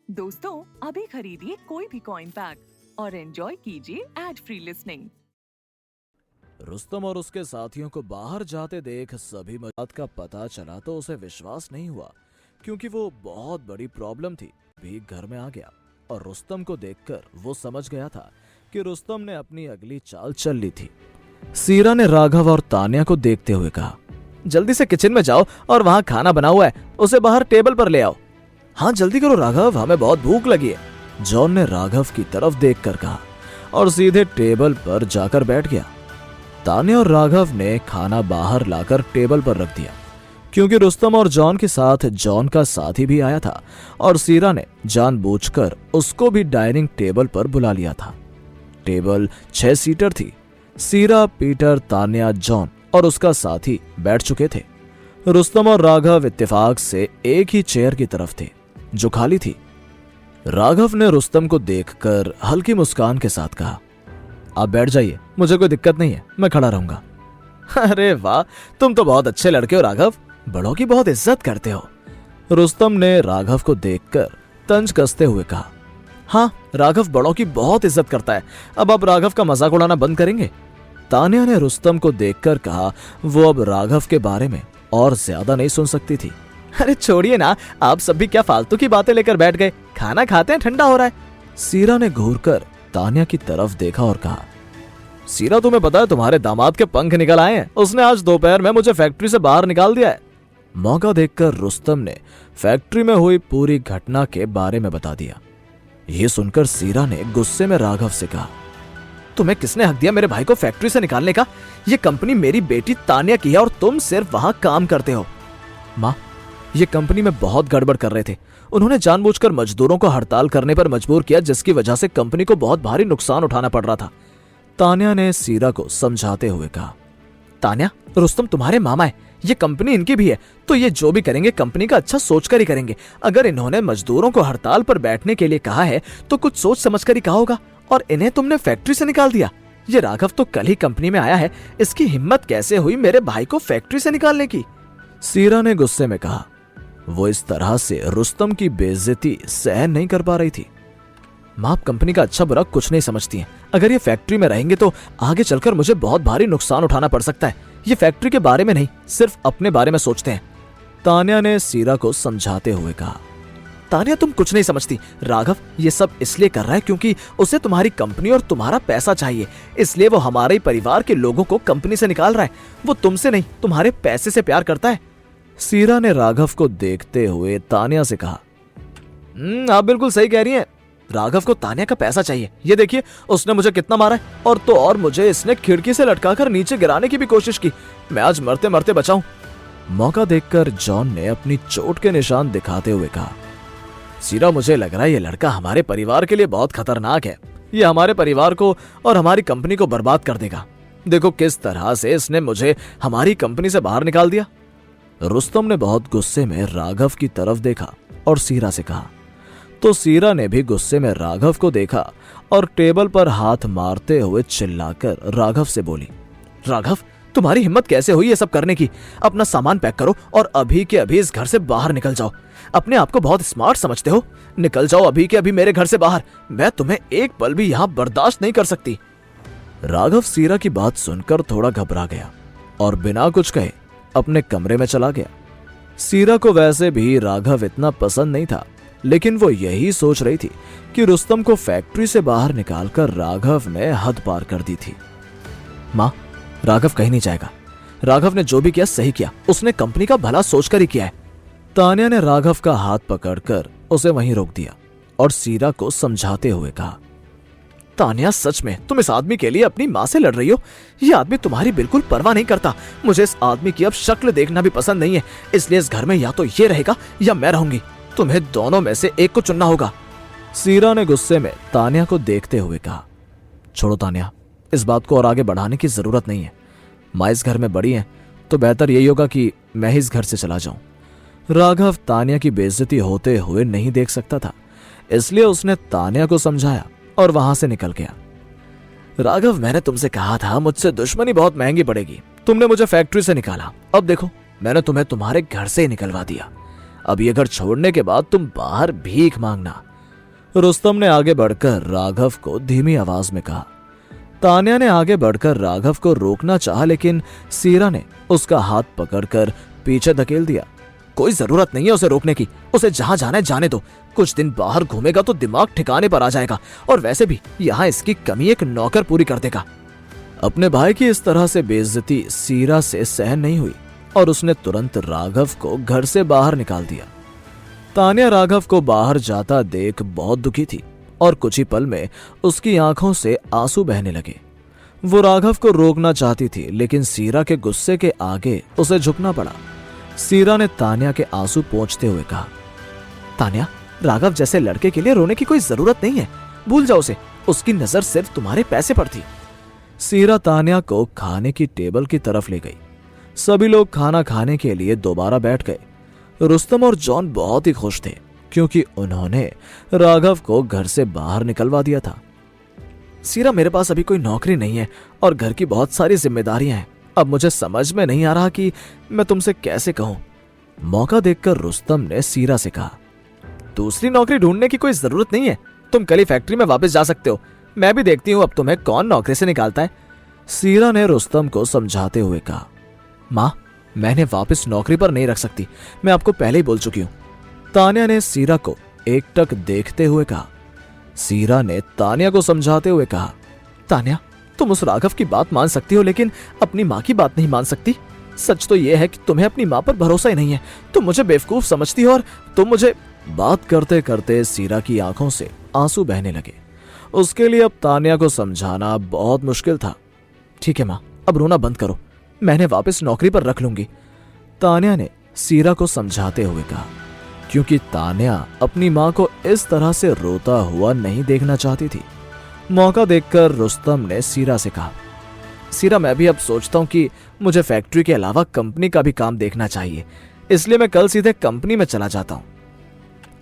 दोस्तों, अभी खरीदिए कोई भी कॉइन पैक और एंजॉय कीजिए एड फ्री लिसनिंग। रुस्तम और उसके साथियों को बाहर जाते देख सभी बात का पता चला तो उसे विश्वास नहीं हुआ, क्योंकि वो बहुत बड़ी प्रॉब्लम थी। भीख घर में आ गया और रुस्तम को देखकर वो समझ गया था कि रुस्तम ने अपनी अगली चाल चल ली थी। सीरा ने राघव और तान्या को देखते हुए कहा, जल्दी से किचन में जाओ और वहां खाना बना हुआ है, उसे बाहर टेबल पर ले आओ। हाँ जल्दी करो राघव, हमें बहुत भूख लगी है, जॉन ने राघव की तरफ देखकर कहा और सीधे टेबल पर जाकर बैठ गया। तान्या और राघव ने खाना बाहर लाकर टेबल पर रख दिया, क्योंकि रुस्तम और जॉन के साथ जॉन का साथी भी आया था और सीरा ने जानबूझकर उसको भी डाइनिंग टेबल पर बुला लिया था। टेबल 6 सीटर थी। सीरा, पीटर, तान्या, जॉन और उसका साथी बैठ चुके थे। रुस्तम और राघव इत्तेफाक से एक ही चेयर की तरफ थे जो खाली थी। राघव ने रुस्तम को देखकर हल्की मुस्कान के साथ कहा, आप बैठ जाइए, मुझे कोई दिक्कत नहीं है, मैं खड़ा रहूंगा। अरे वाह, तुम तो बहुत अच्छे लड़के हो राघव, बड़ों की बहुत इज्जत करते हो। रुस्तम ने राघव को देखकर तंज कसते हुए कहा, हाँ राघव बड़ों की बहुत इज्जत करता है, अब आप राघव का मजाक उड़ाना बंद करेंगे। तान्या ने रुस्तम को देखकर कहा, वो अब राघव के बारे में और ज्यादा नहीं सुन सकती थी। अरे छोड़िए ना, आप सब भी क्या फालतू की बातें लेकर बैठ गए, खाना खाते हैं, ठंडा हो रहा है। सीरा ने घूरकर तान्या की तरफ देखा और कहा, सीरा तुम्हें पता है तुम्हारे दामाद के पंख निकल आए हैं, उसने आज दोपहर में मुझे फैक्ट्री से बाहर निकाल दिया है। मौका देखकर रुस्तम ने फैक्ट्री में हुई पूरी घटना के बारे में बता दिया। ये सुनकर सीरा ने गुस्से में राघव से कहा, तुम्हें किसने हक दिया मेरे भाई को फैक्ट्री से निकालने का? ये कंपनी मेरी बेटी तान्या की है और तुम सिर्फ वहां काम करते हो। माँ, ये कंपनी में बहुत गड़बड़ कर रहे थे, उन्होंने जानबूझकर मजदूरों को हड़ताल करने पर मजबूर किया, जिसकी वजह से कंपनी को बहुत भारी नुकसान उठाना पड़ रहा था। तान्या ने सीरा को समझाते हुए कहा, तान्या, रुस्तम तुम्हारे मामा है, ये कंपनी इनकी भी है, तो ये जो भी करेंगे कंपनी का अच्छा सोचकर ही करेंगे। अगर इन्होंने मजदूरों को हड़ताल पर बैठने के लिए कहा है तो कुछ सोच समझकर ही कहा होगा, और इन्हें तुमने फैक्ट्री से निकाल दिया। ये राघव तो कल ही कंपनी में आया है, इसकी हिम्मत कैसे हुई मेरे भाई को फैक्ट्री से निकालने की? सीरा ने गुस्से में कहा। वो इस तरह से रुस्तम की बेइज्जती सहन नहीं कर पा रही थी। माँ, आप कंपनी का अच्छा बुरा कुछ नहीं समझती हैं। अगर ये फैक्ट्री में रहेंगे तो आगे चलकर मुझे बहुत भारी नुकसान उठाना पड़ सकता है। ये फैक्ट्री के बारे में नहीं, सिर्फ अपने बारे में सोचते हैं। तान्या ने सीरा को समझाते हुए कहा, तान्या तुम कुछ नहीं समझती, राघव ये सब इसलिए कर रहा है क्योंकि उसे तुम्हारी कंपनी और तुम्हारा पैसा चाहिए, इसलिए वो हमारे परिवार के लोगों को कंपनी से निकाल रहा है। वो तुमसे नहीं, तुम्हारे पैसे से प्यार करता है। सीरा ने राघव को देखते हुए तान्या से कहा, आप बिल्कुल सही कह रही हैं, राघव को तान्या का पैसा चाहिए। ये देखिए उसने मुझे कितना मारा है, और तो और मुझे इसने खिड़की से लटकाकर नीचे गिराने की भी कोशिश की। मैं आज मरते मरते बचा हूं। मौका देखकर जॉन ने अपनी चोट के निशान दिखाते हुए कहा, सीरा मुझे लग रहा है ये लड़का हमारे परिवार के लिए बहुत खतरनाक है। ये हमारे परिवार को और हमारी कंपनी को बर्बाद कर देगा। देखो किस तरह से इसने मुझे हमारी कंपनी से बाहर निकाल दिया। रुस्तम ने बहुत गुस्से में राघव की तरफ देखा और सीरा से कहा, तो सीरा ने भी गुस्से में राघव को देखा और टेबल पर हाथ मारते हुए चिल्लाकर राघव से बोली, राघव तुम्हारी हिम्मत कैसे हुई ये सब करने की? अपना सामान पैक करो और अभी के अभी इस घर से बाहर निकल जाओ। अपने आप को बहुत स्मार्ट समझते हो? निकल जाओ अभी के अभी मेरे घर से बाहर, मैं तुम्हें एक पल भी यहाँ बर्दाश्त नहीं कर सकती। राघव सीरा की बात सुनकर थोड़ा घबरा गया और बिना कुछ कहे अपने कमरे में चला गया। सीरा को वैसे भी राघव इतना पसंद नहीं था, लेकिन वो यही सोच रही थी कि रुस्तम को फैक्ट्री से बाहर निकालकर राघव ने हद पार कर दी थी। माँ, राघव कहीं नहीं जाएगा। राघव ने जो भी किया सही किया, उसने कंपनी का भला सोचकर ही किया है। तान्या ने राघव का हाथ पकड़कर उसे वहीं रोक दिया और सीरा को समझाते हुए कहा, तान्या सच में तुम इस आदमी के लिए अपनी माँ से लड़ रही हो? ये आदमी तुम्हारी बिल्कुल परवाह नहीं करता। मुझे इस आदमी की अब शक्ल देखना भी पसंद नहीं है, इसलिए इस घर में या तो ये रहेगा या मैं रहूंगी। तुम्हें दोनों में से एक को चुनना होगा। सीरा ने गुस्से में तान्या को देखते हुए कहा, छोड़ो तान्या, इस बात को और आगे बढ़ाने की जरूरत नहीं है। माँ इस घर में बड़ी है तो बेहतर यही होगा कि मैं ही इस घर से चला जाऊं। राघव तान्या की बेइज्जती होते हुए नहीं देख सकता था, इसलिए उसने तान्या को समझाया और वहां से निकल गया। राघव, मैंने तुमसे कहा था मुझसे दुश्मनी बहुत महंगी पड़ेगी। तुमने मुझे फैक्ट्री से निकाला, अब देखो मैंने तुम्हें तुम्हारे घर से ही निकलवा दिया। अब ये घर छोड़ने के बाद तुम बाहर भीख मांगना। रुस्तम ने आगे बढ़कर राघव को धीमी आवाज में कहा। तान्या ने आगे बढ़कर राघव को रोकना चाहा, लेकिन सीरा ने उसका हाथ पकड़कर पीछे धकेल दिया। कोई जरूरत नहीं है उसे रोकने की, उसे जहां जाना है जाने दो। कुछ दिन बाहर घूमेगा तो दिमाग ठिकाने पर आ जाएगा, और वैसे भी यहाँ इसकी कमी एक नौकर पूरी कर देगा। अपने भाई की इस तरह से बेइज्जती सीरा से सहन नहीं हुई और उसने तुरंत राघव को घर से बाहर निकाल दिया। तान्या राघव को बाहर जाता देख बहुत दुखी थी और कुछ ही पल में उसकी आंखों से आंसू बहने लगे। वो राघव को रोकना चाहती थी, लेकिन सीरा के गुस्से के आगे उसे झुकना पड़ा। सीरा ने तान्या के आंसू पोंछते हुए कहा, तान्या, राघव जैसे लड़के के लिए रोने की कोई जरूरत नहीं है, भूल जाओ उसे, उसकी नजर सिर्फ तुम्हारे पैसे पर थी। सीरा तान्या को खाने की टेबल की तरफ ले गई। सभी लोग खाना खाने के लिए दोबारा बैठ गए। रुस्तम और जॉन बहुत ही खुश थे क्योंकि उन्होंने राघव को घर से बाहर निकलवा दिया था। सीरा, मेरे पास अभी कोई नौकरी नहीं है और घर की बहुत सारी जिम्मेदारियां हैं। अब मुझे समझ में नहीं आ रहा कि मैं तुमसे कैसे कहूं। मौका देखकर रुस्तम ने सीरा से कहा, दूसरी नौकरी ढूंढने की कोई जरूरत नहीं है, तुम कल ही फैक्ट्री में वापस जा सकते हो। मैं भी देखती हूं अब तुम्हें कौन नौकरी से निकालता है। सीरा ने रुस्तम को समझाते हुए कहा, माँ, मैंने वापस नौकरी पर नहीं रख सकती, मैं आपको पहले ही बोल चुकी हूं। तान्या ने सीरा को एकटक देखते हुए कहा। सीरा ने तान्या को समझाते हुए कहा, तान्या, तुम उस राघव की बात मान सकती हो, लेकिन अपनी माँ की बात नहीं मान सकती। सच तो यह है कि तुम्हें अपनी माँ पर भरोसा ही नहीं है। तुम मुझे बेवकूफ समझती हो और तुम मुझे। बात करते करते सीरा की आंखों से आंसू बहने लगे। उसके लिए अब तान्या को समझाना बहुत मुश्किल था। ठीक है माँ, अब रोना बंद करो, मैंने वापस नौकरी पर रख लूंगी, तान्या ने सीरा को समझाते हुए कहा, क्योंकि तान्या अपनी माँ को इस तरह से रोता हुआ नहीं देखना चाहती थी। मौका देखकर रुस्तम ने सीरा से कहा, सीरा, मैं भी अब सोचता हूँ कि मुझे फैक्ट्री के अलावा कंपनी का भी काम देखना चाहिए, इसलिए मैं कल सीधे कंपनी में चला जाता हूँ।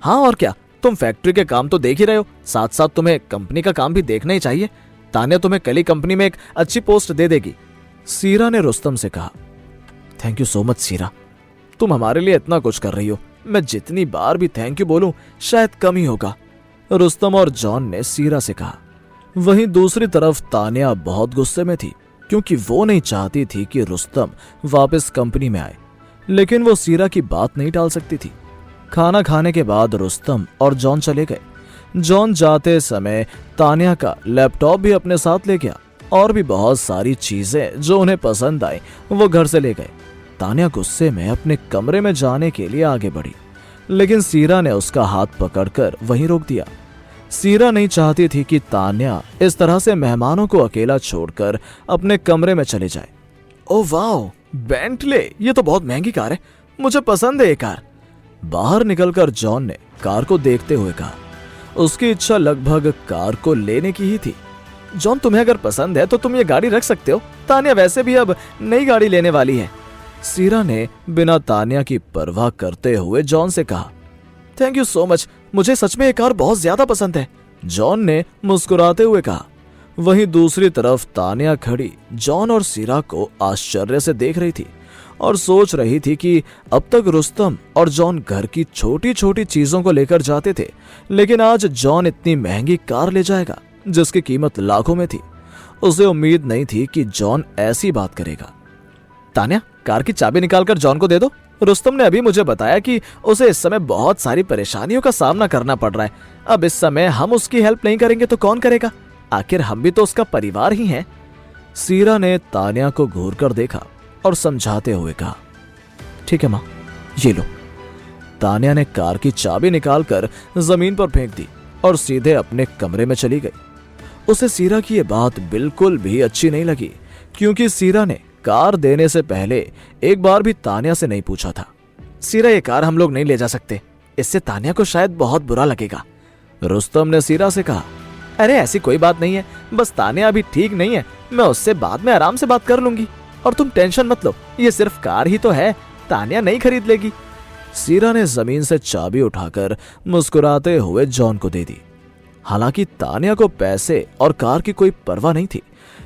हाँ और क्या, तुम फैक्ट्री के काम तो देख ही रहे हो, साथ साथ तुम्हें कंपनी का काम भी देखना ही चाहिए। तान्या तुम्हें कल ही कंपनी में एक अच्छी पोस्ट दे देगी, सीरा ने रुस्तम से कहा। थैंक यू सो मच सीरा, तुम हमारे लिए इतना कुछ कर रही हो, मैं जितनी बार भी थैंक यू बोलूं शायद कम ही होगा, रुस्तम और जॉन ने सीरा से कहा। वहीं दूसरी तरफ तान्या बहुत गुस्से में थी क्योंकि वो नहीं चाहती थी कि रुस्तम वापस कंपनी में आए, लेकिन वो सीरा की बात नहीं टाल सकती थी। खाना खाने के बाद रुस्तम और जॉन चले गए। जॉन जाते समय तान्या का लैपटॉप भी अपने साथ ले गया और भी बहुत सारी चीजें जो उन्हें पसंद आई वो घर से ले गए। तान्या गुस्से में अपने कमरे में जाने के लिए आगे बढ़ी, लेकिन सीरा ने उसका हाथ पकड़कर वहीं रोक दिया। सीरा नहीं चाहती थी कि तान्या इस तरह से मेहमानों को अकेला छोड़कर अपने कमरे में चले जाए। ओह वाह, बेंटले, ये तो बहुत महंगी कार है, मुझे पसंद है ये कार। बाहर निकलकर जॉन ने कार को देखते हुए कहा। उसकी इच्छा लगभग कार को लेने की ही थी। जॉन, तुम्हें अगर पसंद है तो तुम ये गाड़ी रख सकते हो, तान्या वैसे भी अब नई गाड़ी लेने वाली है, सीरा ने बिना तान्या की परवाह करते हुए जॉन से कहा। थैंक यू सो मच, मुझे सच में ये कार बहुत ज्यादा पसंद है, जॉन ने मुस्कुराते हुए कहा। वहीं दूसरी तरफ तान्या खड़ी जॉन और सीरा को आश्चर्य से देख रही थी और सोच रही थी कि अब तक रुस्तम और जॉन घर की छोटी छोटी चीजों को लेकर जाते थे, लेकिन आज जॉन इतनी महंगी कार ले जाएगा जिसकी कीमत लाखों में थी। उसे उम्मीद नहीं थी कि जॉन ऐसी बात करेगा। तान्या, कार की चाबी निकालकर जॉन को दे दो, रुस्तम ने अभी मुझे बताया कि उसे इस समय बहुत सारी परेशानियों का सामना करना पड़ रहा है। अब इस समय हम उसकी हेल्प नहीं करेंगे तो कौन करेगा, आखिर हम भी तो उसका परिवार ही हैं। सीरा ने तान्या को घूर कर देखा और समझाते हुए कहा। ठीक है माँ, ये लो। तान्या ने कार की चाबी निकालकर जमीन पर फेंक दी और सीधे अपने कमरे में चली गई। उसे सीरा की ये बात बिल्कुल भी अच्छी नहीं लगी, क्योंकि सीरा ने कार देने से पहले एक बार भी तान्या से नहीं पूछा था। सीरा, ये कार हम लोग नहीं ले जा सकते, इससे तान्या को शायद बहुत बुरा लगेगा, रुस्तम ने सीरा से कहा। अरे ऐसी कोई बात नहीं है, बस तान्या अभी ठीक नहीं है, मैं उससे बाद में आराम से बात कर लूंगी, और तुम टेंशन मत लो, ये सिर्फ कार ही तो है, तान्या नहीं खरीद लेगी। सीरा ने जमीन से चाबी उठाकर मुस्कुराते हुए जॉन को दे दी। हालांकि तान्या को पैसे और कार की कोई परवाह नहीं थी,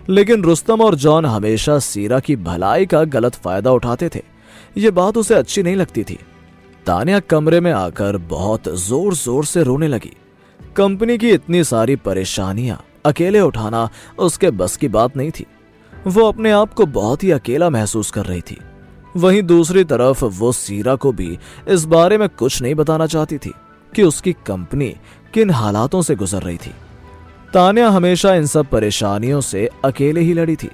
लेकिन रुस्तम और जॉन हमेशा सीरा की भलाई का गलत फायदा उठाते थे। ये बात उसे अच्छी नहीं लगती थी। तान्या कमरे में आकर बहुत जोर जोर से रोने लगी। कंपनी की इतनी सारी परेशानियां अकेले उठाना उसके बस की बात नहीं थी। वो अपने आप को बहुत ही अकेला महसूस कर रही थी। वहीं दूसरी तरफ वो सीरा को भी इस बारे में कुछ नहीं बताना चाहती थी कि उसकी कंपनी किन हालातों से गुजर रही थी। तान्या हमेशा इन सब परेशानियों से अकेले ही लड़ी थी।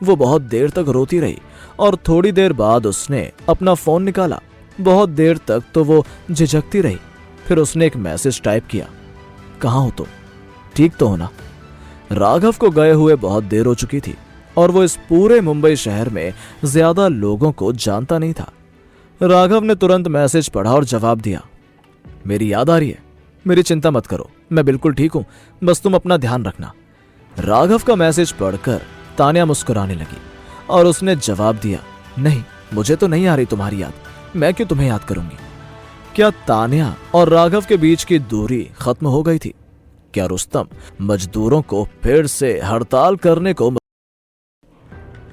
वो बहुत देर तक रोती रही और थोड़ी देर बाद उसने अपना फोन निकाला। बहुत देर तक तो वो झिझकती रही। फिर उसने एक मैसेज टाइप किया, कहाँ हो तुम, ठीक तो हो ना? राघव को गए हुए बहुत देर हो चुकी थी और वो इस पूरे मुंबई शहर में ज्यादा लोगों को जानता नहीं था। राघव ने तुरंत मैसेज पढ़ा और जवाब दिया, मेरी याद आ रही है, मेरी चिंता मत करो, मैं बिल्कुल ठीक हूं, बस तुम अपना ध्यान रखना। राघव का मैसेज पढ़कर तान्या मुस्कुराने लगी और उसने जवाब दिया, नहीं, मुझे तो नहीं आ रही तुम्हारी याद, मैं क्यों तुम्हें याद करूंगी। क्या तान्या और राघव के बीच की दूरी खत्म हो गई थी? क्या रुस्तम मजदूरों को फिर से हड़ताल करने को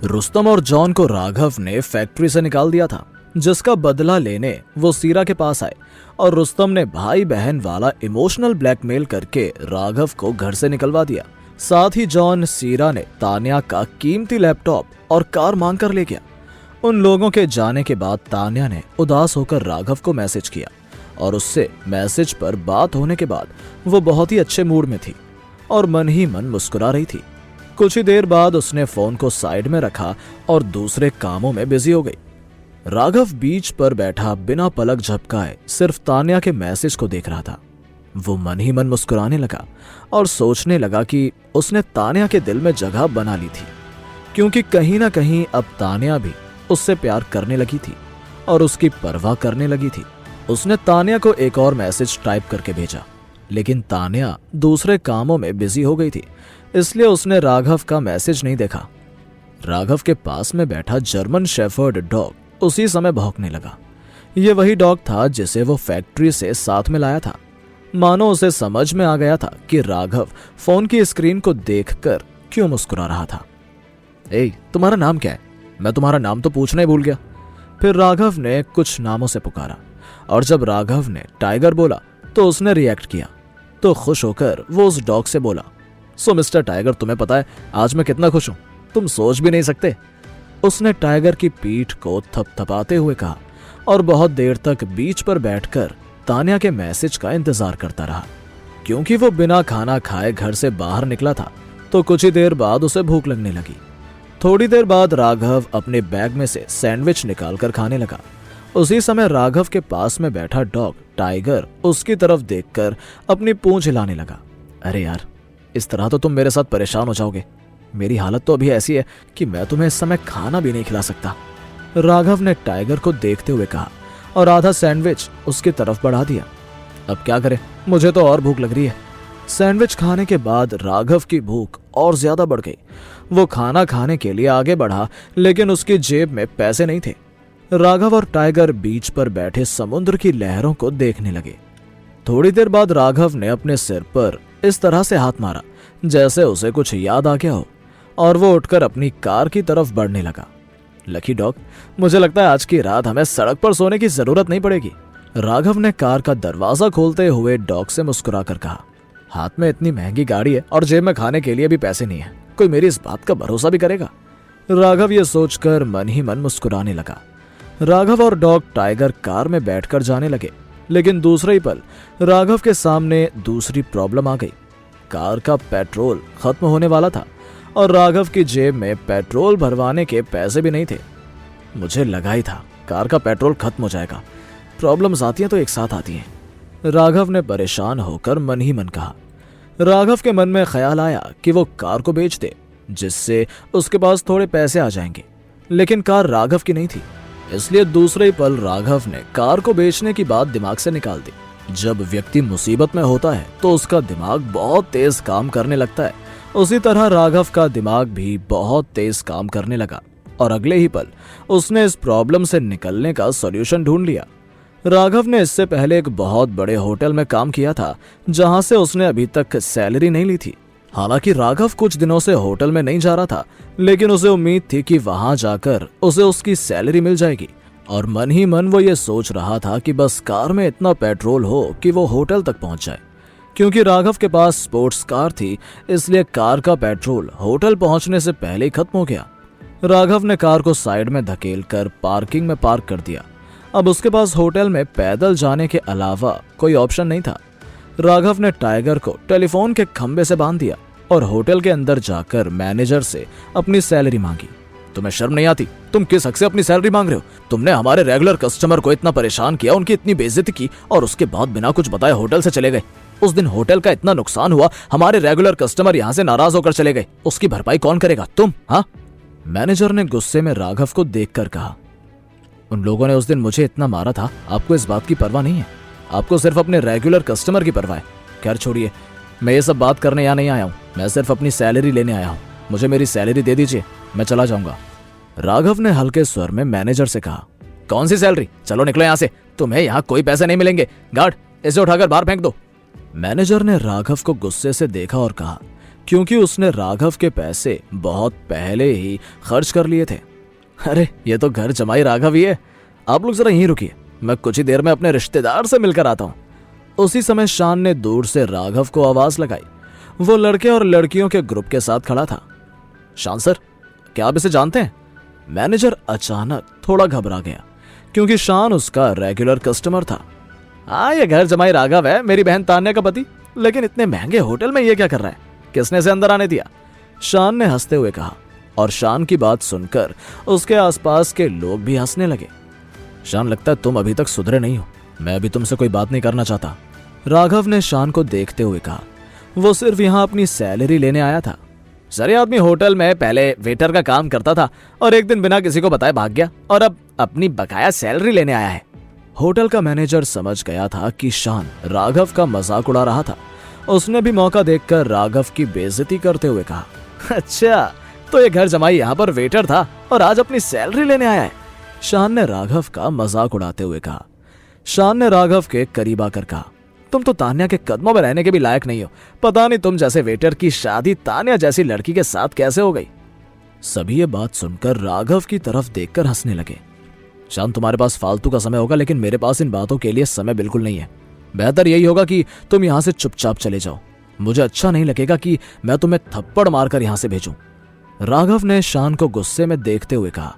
रुस्तम और जॉन को राघव ने फैक्ट्री से निकाल दिया था, जिसका बदला लेने वो सीरा के पास आए और रुस्तम ने भाई बहन वाला इमोशनल ब्लैकमेल करके राघव को घर से निकलवा दिया। साथ ही जॉन सीरा ने तान्या का कीमती लैपटॉप और कार मांग कर ले गया। उन लोगों के जाने के बाद तान्या ने उदास होकर राघव को मैसेज किया और उससे मैसेज पर बात होने के बाद वो बहुत ही अच्छे मूड में थी और मन ही मन मुस्कुरा रही थी। कुछ ही देर बाद उसने फोन को साइड में रखा और दूसरे कामों में बिजी हो गई। राघव बीच पर बैठा बिना पलक झपकाए सिर्फ तान्या के मैसेज को देख रहा था। वो मन ही मन मुस्कुराने लगा और सोचने लगा कि उसने तान्या के दिल में जगह बना ली थी, क्योंकि कहीं ना कहीं अब तान्या भी उससे प्यार करने लगी थी और उसकी परवाह करने लगी थी। उसने तान्या को एक और मैसेज टाइप करके भेजा, लेकिन तान्या दूसरे कामों में बिजी हो गई थी, इसलिए उसने राघव का मैसेज नहीं देखा। राघव के पास में बैठा जर्मन शेफर्ड डॉग उसी समय भौंकने लगा। ये वही डॉग था जिसे वो फैक्ट्री से साथ में लाया था। मानो उसे समझ में आ गया था कि राघव फोन की स्क्रीन को देखकर क्यों मुस्कुरा रहा था। ए, तुम्हारा नाम क्या है? मैं तुम्हारा नाम तो पूछना ही भूल गया। फिर राघव ने कुछ नामों से पुकारा और जब राघव ने टाइगर बोला तो उसने रिएक्ट किया। तो खुश होकर वो उस डॉग से बोला, सो मिस्टर टाइगर, तुम्हें पता है आज मैं कितना खुश हूं, तुम सोच भी नहीं सकते। उसने टाइगर की पीठ को थपथपाते हुए कहा और बहुत देर तक बीच पर बैठकर तान्या के मैसेज का इंतजार करता रहा। क्योंकि वो बिना खाना खाए घर से बाहर निकला था तो कुछ ही देर बाद उसे भूख लगने लगी। थोड़ी देर बाद राघव अपने बैग में से सैंडविच निकालकर खाने लगा। उसी समय राघव के पास में बैठा डॉग टाइगर उसकी तरफ देखकर अपनी पूंछ हिलाने लगा। अरे यार, इस तरह तो तुम मेरे साथ परेशान हो जाओगे। मेरी हालत तो अभी ऐसी है कि मैं तुम्हें इस समय खाना भी नहीं खिला सकता, राघव ने टाइगर को देखते हुए कहा और आधा सैंडविच उसकी तरफ बढ़ा दिया। अब क्या करें, मुझे तो और भूख लग रही है। सैंडविच खाने के बाद राघव की भूख और ज्यादा बढ़ गई। वो खाना खाने के लिए आगे बढ़ा, लेकिन उसकी जेब में पैसे नहीं थे। राघव और टाइगर बीच पर बैठे समुद्र की लहरों को देखने लगे। थोड़ी देर बाद राघव ने अपने सिर पर इस तरह से हाथ मारा जैसे उसे कुछ याद आ गया हो और वो उठकर अपनी कार की तरफ बढ़ने लगा। लकी डॉग, मुझे लगता है आज की रात हमें सड़क पर सोने की जरूरत नहीं पड़ेगी, राघव ने कार का दरवाजा खोलते हुए डॉग से मुस्कुराकर कहा। हाथ में इतनी महंगी गाड़ी है और जेब में खाने के लिए भी पैसे नहीं है, कोई मेरी इस बात का भरोसा भी करेगा? राघव ये सोचकर मन ही मन मुस्कुराने लगा। राघव और डॉग टाइगर कार में बैठकर जाने लगे, लेकिन दूसरे ही पल राघव के सामने दूसरी प्रॉब्लम आ गई। कार का पेट्रोल खत्म होने वाला था और राघव की जेब में पेट्रोल भरवाने के पैसे भी नहीं थे। मुझे लगा ही था कार का पेट्रोल खत्म हो जाएगा, प्रॉब्लम्स आती हैं तो एक साथ आती हैं, राघव ने परेशान होकर मन ही मन कहा। राघव के मन में ख्याल आया कि वो कार को बेच दे, जिससे उसके पास थोड़े पैसे आ जाएंगे, लेकिन कार राघव की नहीं थी, इसलिए दूसरे ही पल राघव ने कार को बेचने की बात दिमाग से निकाल दी। जब व्यक्ति मुसीबत में होता है तो उसका दिमाग बहुत तेज काम करने लगता है। उसी तरह राघव का दिमाग भी बहुत तेज काम करने लगा और अगले ही पल उसने इस प्रॉब्लम से निकलने का सॉल्यूशन ढूंढ लिया। राघव ने इससे पहले एक बहुत बड़े होटल में काम किया था, जहां से उसने अभी तक सैलरी नहीं ली थी। हालांकि राघव कुछ दिनों से होटल में नहीं जा रहा था, लेकिन उसे उम्मीद थी कि वहां जाकर उसे उसकी सैलरी मिल जाएगी और मन ही मन वो ये सोच रहा था कि बस कार में इतना पेट्रोल हो कि वो होटल तक पहुंच जाए, क्योंकि राघव के पास स्पोर्ट्स कार थी, इसलिए कार का पेट्रोल होटल पहुंचने से पहले ही खत्म हो गया। राघव ने कार को साइड में धकेल कर पार्किंग में पार्क कर दिया। अब उसके पास होटल में पैदल जाने के अलावा कोई ऑप्शन नहीं था। राघव ने टाइगर को टेलीफोन के खंबे से बांध दिया और होटल के अंदर जाकर मैनेजर से अपनी सैलरी मांगी। तुम्हें शर्म नहीं आती? तुम किस हक से अपनी सैलरी मांग रहे हो? तुमने हमारे रेगुलर कस्टमर को इतना परेशान किया, उनकी इतनी बेइज्जती की और उसके बाद बिना कुछ बताए होटल से चले गए। उस दिन होटल का इतना नुकसान हुआ, हमारे रेगुलर कस्टमर यहाँ से नाराज होकर चले गए। उसकी भरपाई कौन करेगा? तुम? हाँ? मैनेजर ने गुस्से में राघव को देखकर कहा, उन लोगों ने उस दिन मुझे इतना मारा था, आपको इस बात की परवाह नहीं है? आपको सिर्फ अपने रेगुलर कस्टमर की परवाह है। खैर छोड़िए, मैं ये सब बात करने यहाँ नहीं आया हूँ, मैं सिर्फ अपनी सैलरी लेने आया हूँ। मुझे मेरी सैलरी दे दीजिए, मैं चला जाऊंगा। राघव ने हल्के स्वर में मैनेजर से कहा, कौन सी सैलरी? चलो निकलो यहाँ से, तुम्हें यहाँ कोई पैसे नहीं मिलेंगे। गार्ड, इसे उठाकर बाहर फेंक दो। मैनेजर ने राघव को गुस्से से देखा और कहा, क्योंकि उसने राघव के पैसे बहुत पहले ही खर्च कर लिए थे। अरे ये तो घर जमाई राघव ही है, आप लोग जरा यहीं रुकिए, मैं कुछ ही देर में अपने रिश्तेदार से मिलकर आता हूँ। उसी समय शान ने दूर से राघव को आवाज लगाई। वो लड़के और लड़कियों के ग्रुप के साथ खड़ा था। शान सर, क्या आप इसे जानते हैं? मैनेजर अचानक थोड़ा घबरा गया, क्योंकि शान उसका रेगुलर कस्टमर था। हाँ, ये घर जमाई राघव है, मेरी बहन तान्या का पति। लेकिन इतने महंगे होटल में ये क्या कर रहा है? किसने इसे अंदर आने दिया? शान ने हंसते हुए कहा, और शान की बात सुनकर उसके आसपास के लोग भी हंसने लगे। शान, लगता है तुम अभी तक सुधरे नहीं हो, मैं अभी तुमसे कोई बात नहीं करना चाहता। राघव ने शान को देखते हुए कहा, वो सिर्फ यहाँ अपनी सैलरी लेने आया था। सर, ये आदमी होटल में पहले वेटर का काम करता था और एक दिन बिना किसी को बताए भाग गया और अब अपनी बकाया सैलरी लेने आया है। होटल का मैनेजर समझ गया था कि शान राघव का मजाक उड़ा रहा था। उसने भी मौका देखकर राघव की बेइज्जती करते हुए कहा, अच्छा तो ये घर जमाई यहाँ पर वेटर था और आज अपनी सैलरी लेने आया है। शान ने राघव का मजाक उड़ाते हुए कहा। शान ने राघव के करीब आकर कहा, तुम तो तान्या के कदमों में रहने के भी लायक नहीं हो। पता नहीं तुम जैसे वेटर की शादी तान्या जैसी लड़की के साथ कैसे हो गई। सभी ये बात सुनकर राघव की तरफ देखकर हंसने लगे। शान, तुम्हारे पास फालतू का समय होगा, लेकिन मेरे पास इन बातों के लिए समय बिल्कुल नहीं है। बेहतर यही होगा कि तुम यहाँ से चुपचाप चले जाओ। मुझे अच्छा नहीं लगेगा कि मैं तुम्हें थप्पड़ मारकर यहाँ से भेजूं। राघव ने शान को गुस्से में देखते हुए कहा,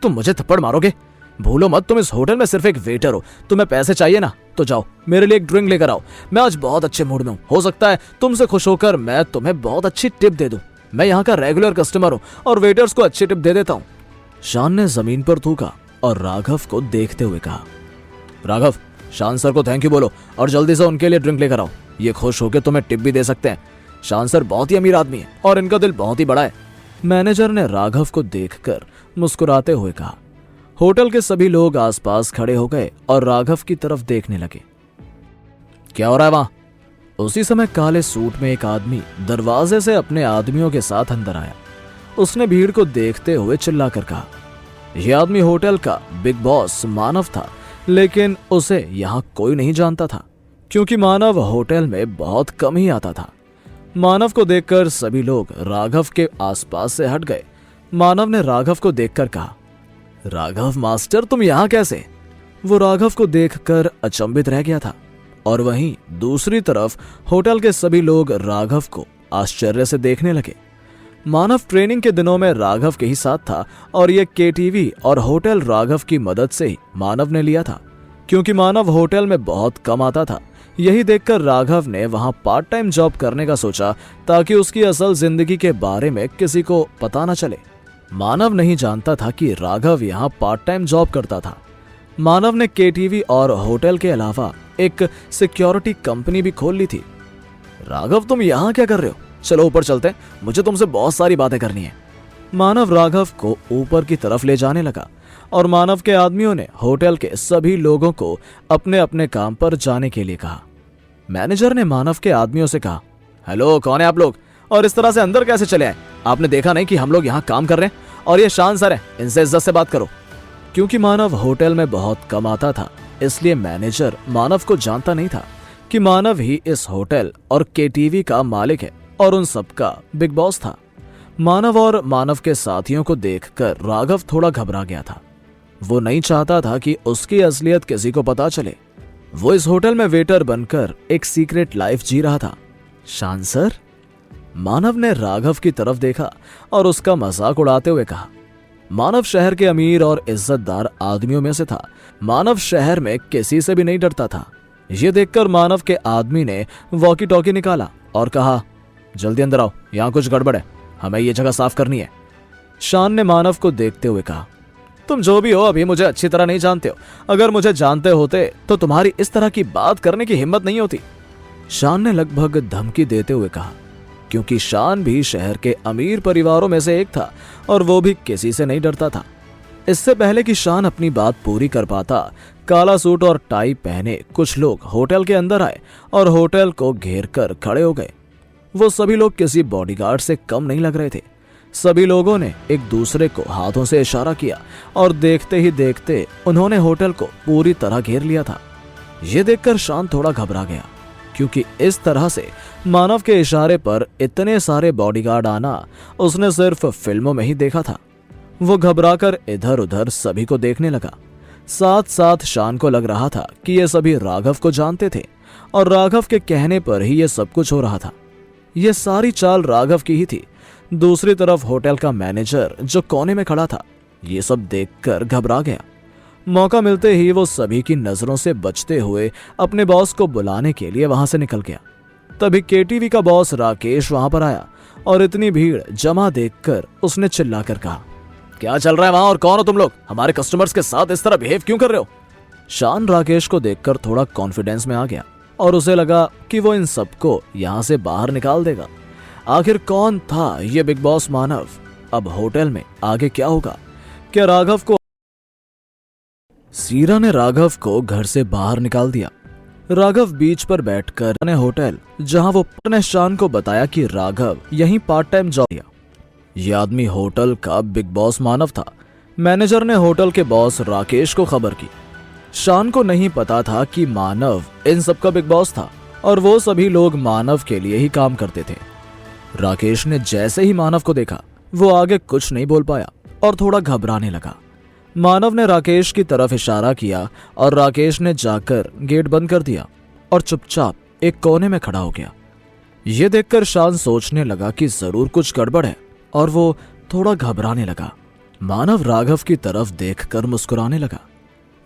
तुम मुझे थप्पड़ मारोगे? भूलो मत, तुम इस होटल में सिर्फ एक वेटर हो। तुम्हें पैसे चाहिए ना, तो जाओ मेरे लिए एक ड्रिंक लेकर आओ। मैं आज बहुत अच्छे मूड में हूँ, हो सकता है तुमसे खुश होकर मैं तुम्हें बहुत अच्छी टिप दे दूं। मैं यहाँ का रेगुलर कस्टमर हूँ और वेटर्स को अच्छी टिप दे देता हूँ। शान ने जमीन पर थूका और राघव को देखते हुए कहा, राघव, शान सर को थैंक यू बोलो और जल्दी से उनके लिए ड्रिंक लेकर आओ। ये खुश होकर तुम्हें टिप भी दे सकते हैं। शान सर बहुत ही अमीर आदमी है और इनका दिल बहुत ही बड़ा है। मैनेजर ने राघव को देखकर मुस्कुराते हुए कहा। होटल के सभी लोग आसपास खड़े हो गए और राघव की तरफ देखने लगे। क्या हो रहा है वहां? उसी समय काले सूट में एक आदमी दरवाजे से अपने आदमियों के साथ अंदर आया। उसने भीड़ को देखते हुए चिल्लाकर कहा, यह आदमी होटल का बिग बॉस मानव था, लेकिन उसे यहाँ कोई नहीं जानता था, क्योंकि मानव होटल में बहुत कम ही आता था। मानव को देखकर सभी लोग राघव के आसपास से हट गए। मानव ने राघव को देखकर कहा, राघव मास्टर, तुम यहाँ कैसे? वो राघव को देखकर अचंभित रह गया था और वहीं दूसरी तरफ होटल के सभी लोग राघव को आश्चर्य से देखने लगे। मानव ट्रेनिंग के दिनों में राघव के ही साथ था और ये केटीवी और होटल राघव की मदद से ही मानव ने लिया था, क्योंकि मानव होटल में बहुत कम आता था। यही देखकर राघव ने वहां पार्ट टाइम जॉब करने का सोचा, ताकि उसकी असल जिंदगी के बारे में किसी को पता न चले। मानव नहीं जानता था कि राघव यहाँ पार्ट टाइम जॉब करता था। मानव ने केटीवी और होटल के अलावा एक सिक्योरिटी कंपनी भी खोल ली थी। राघव, तुम यहाँ क्या कर रहे हो? चलो ऊपर चलते हैं, मुझे तुमसे बहुत सारी बातें करनी है। मानव राघव को ऊपर की तरफ ले जाने लगा और मानव के आदमियों ने होटल के सभी लोगों को अपने अपने काम पर जाने के लिए कहा। मैनेजर ने मानव के आदमियों से कहा, हेलो, कौन है आप लोग और इस तरह से अंदर कैसे चले आए? आपने देखा नहीं कि हम लोग यहाँ काम कर रहे हैं और ये शान सर है, इनसे इज्जत से बात करो। क्योंकि मानव होटल में बहुत कम आता था, इसलिए मैनेजर मानव को जानता नहीं था कि मानव ही इस होटल और केटीवी का मालिक है और उन सबका बिग बॉस था। मानव और मानव के साथियों को देखकर राघव थोड़ा घबरा गया था। वो नहीं चाहता था कि उसकी असलियत किसी को पता चले। वो इस होटल में वेटर बनकर एक सीक्रेट लाइफ जी रहा था। शान सर? मानव ने राघव की तरफ देखा और उसका मजाक उड़ाते हुए कहा। मानव शहर के अमीर और इज्जतदार आदमियों में से था। मानव शहर में किसी से भी नहीं डरता था। यह देखकर मानव के आदमी ने वॉकी टॉकी निकाला और कहा, जल्दी अंदर आओ, यहां कुछ गड़बड़ है, हमें यह जगह साफ करनी है। शान ने मानव को देखते हुए कहा, तुम जो भी हो अभी मुझे अच्छी तरह नहीं जानते हो। अगर मुझे जानते होते तो तुम्हारी इस तरह की बात करने की हिम्मत नहीं होती। शान ने लगभग धमकी देते हुए कहा, क्योंकि शान भी शहर के अमीर परिवारों में से एक था और वो भी किसी से नहीं डरता था। इससे पहले कि शान अपनी बात पूरी कर पाता, काला सूट और टाई पहने कुछ लोग होटल के अंदर आए और होटल को घेर कर खड़े हो गए। वो सभी लोग किसी बॉडीगार्ड से कम नहीं लग रहे थे। सभी लोगों ने एक दूसरे को हाथों से इशारा किया और देखते ही देखते उन्होंने होटल को पूरी तरह घेर लिया था। यह देखकर शान थोड़ा घबरा गया, क्योंकि इस तरह से मानव के इशारे पर इतने सारे बॉडीगार्ड आना उसने सिर्फ फिल्मों में ही देखा था। वो घबराकर इधर उधर सभी को देखने लगा। साथ साथ शान को लग रहा था कि ये सभी राघव को जानते थे और राघव के कहने पर ही ये सब कुछ हो रहा था। ये सारी चाल राघव की ही थी। दूसरी तरफ होटल का मैनेजर जो कोने में खड़ा था, ये सब देखकर घबरा गया। मौका मिलते ही वो सभी की नजरों से बचते हुए अपने बॉस को बुलाने के लिए वहां से निकल गया। तभी केटीवी का बॉस राकेश वहां पर आया और इतनी भीड़ जमा देखकर उसने चिल्लाकर कहा, क्या चल रहा है वहां और कौन हो तुम लोग? हमारे कस्टमर्स के साथ इस तरह बिहेव क्यों कर रहे हो? शान राकेश को देखकर थोड़ा कॉन्फिडेंस में आ गया और उसे लगा कि वो इन सबको यहां से बाहर निकाल देगा। आखिर कौन था ये बिग बॉस मानव? अब होटल में आगे क्या होगा? क्या राघव को सीरा ने राघव को घर से बाहर निकाल दिया। राघव बीच पर बैठकर अपने होटल, जहां वो ने शान को बताया कि राघव यहीं पार्ट टाइम जॉब किया। यह आदमी होटल का बिग बॉस मानव था। मैनेजर ने होटल के बॉस राकेश को खबर की। शान को नहीं पता था कि मानव इन सब का बिग बॉस था और वो सभी लोग मानव के लिए ही काम करते थे। राकेश ने जैसे ही मानव को देखा, वो आगे कुछ नहीं बोल पाया और थोड़ा घबराने लगा। मानव ने राकेश की तरफ इशारा किया और राकेश ने जाकर गेट बंद कर दिया और चुपचाप एक कोने में खड़ा हो गया। यह देखकर शान सोचने लगा कि जरूर कुछ गड़बड़ है और वो थोड़ा घबराने लगा। मानव राघव की तरफ देखकर मुस्कुराने लगा।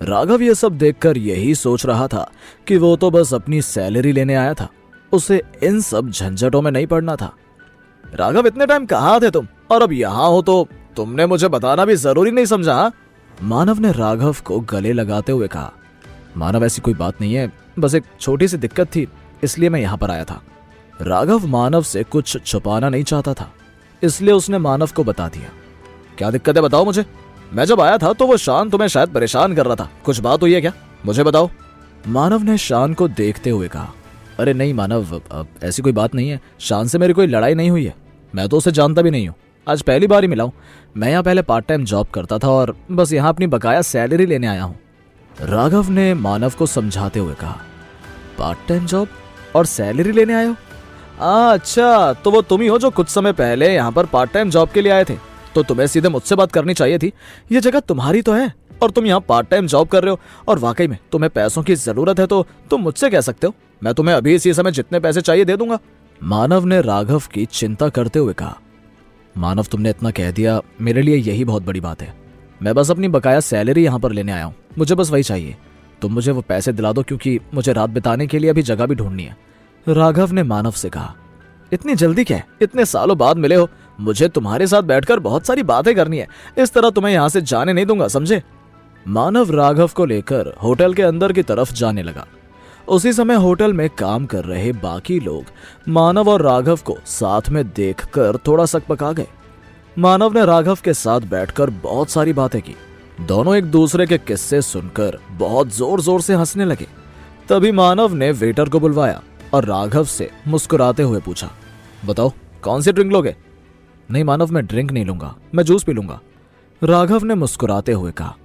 राघव ये सब देखकर यही सोच रहा था कि वो तो बस अपनी सैलरी लेने आया था, उसे इन सब झंझटों में नहीं पड़ना था। राघव, इतने टाइम कहाँ थे तुम? और अब यहाँ हो तो तुमने मुझे बताना भी जरूरी नहीं समझा? मानव ने राघव को गले लगाते हुए कहा। मानव, ऐसी कोई बात नहीं है, बस एक छोटी सी दिक्कत थी, इसलिए मैं यहाँ पर आया था। राघव मानव से कुछ छुपाना नहीं चाहता था, इसलिए उसने मानव को बता दिया। क्या दिक्कत है बताओ मुझे। मैं जब आया था तो वो शान तुम्हें शायद परेशान कर रहा था, कुछ बात हुई है क्या? मुझे बताओ। मानव ने शान को देखते हुए कहा। अरे नहीं मानव, ऐसी कोई बात नहीं है। शान से मेरी कोई लड़ाई नहीं हुई है, मैं तो उसे जानता भी नहीं हूँ। आज पहली बार ही मिला हूँ। मैं यहाँ पहले पार्ट टाइम जॉब करता था और बस यहाँ अपनी बकाया सैलरी लेने आया हूँ। राघव ने मानव को समझाते हुए कहा। पार्ट टाइम जॉब और सैलरी लेने आए हो? अच्छा, तो वो तुम ही हो जो कुछ समय पहले यहाँ पर पार्ट टाइम जॉब के लिए आए थे। तो तुम्हें सीधे मुझसे बात करनी चाहिए थी। ये जगह तुम्हारी तो है और तुम यहाँ पार्ट टाइम जॉब कर रहे हो और वाकई में तुम्हें पैसों की जरूरत है तो तुम मुझसे कह सकते हो। मैं तुम्हें अभी इसी समय जितने पैसे चाहिए दे दूंगा। मानव ने राघव की चिंता करते हुए कहा। मानव, तुमने इतना कह दिया, मेरे लिए यही बहुत बड़ी बात है। मैं बस अपनी बकाया सैलरी यहाँ पर लेने आया हूँ, मुझे बस वही चाहिए। तुम मुझे वो पैसे दिला दो क्योंकि मुझे रात बिताने के लिए अभी जगह भी ढूंढनी है। राघव ने मानव से कहा। इतनी जल्दी क्या है? इतने सालों बाद मिले हो, मुझे तुम्हारे साथ बैठकर बहुत सारी बातें करनी है। इस तरह तुम्हें यहाँ से जाने नहीं दूंगा, समझे? मानव राघव को लेकर होटल के अंदर की तरफ जाने लगा। उसी समय होटल में काम कर रहे बाकी लोग मानव और राघव को साथ में देखकर थोड़ा सकपका गए। मानव ने राघव के साथ बैठकर बहुत सारी बातें की। दोनों एक दूसरे के किस्से सुनकर बहुत जोर जोर से हंसने लगे। तभी मानव ने वेटर को बुलवाया और राघव से मुस्कुराते हुए पूछा, बताओ कौन सी ड्रिंक लोगे? नहीं मानव, मैं ड्रिंक नहीं लूंगा, मैं जूस पी लूंगा। राघव ने मुस्कुराते हुए कहा।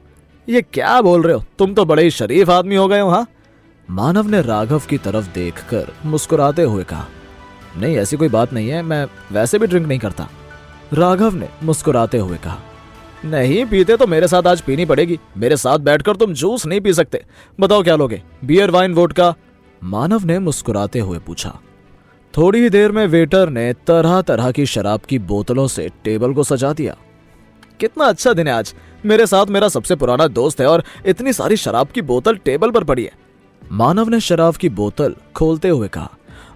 ये क्या बोल रहे हो? तुम तो बड़े ही शरीफ आदमी हो गए हो। हाँ? मानव ने राघव की तरफ देखकर मुस्कुराते हुए कहा। नहीं, ऐसी कोई बात नहीं है, मैं वैसे भी ड्रिंक नहीं करता। राघव ने मुस्कुराते हुए कहा। नहीं पीते तो मेरे साथ आज पीनी पड़ेगी। मेरे साथ बैठकर तुम जूस नहीं पी सकते। बताओ क्या लोगे, बियर, वाइन, वोडका? मानव ने मुस्कुराते हुए पूछा। थोड़ी ही देर में वेटर ने तरह तरह की शराब की बोतलों से टेबल को सजा दिया। कितना अच्छा दिन है आज। मेरे साथ मेरा सबसे पुराना दोस्त है और इतनी सारी शराब की बोतल टेबल पर पड़ी है। मानव ने शराब की बोतल खोलते हुए कहा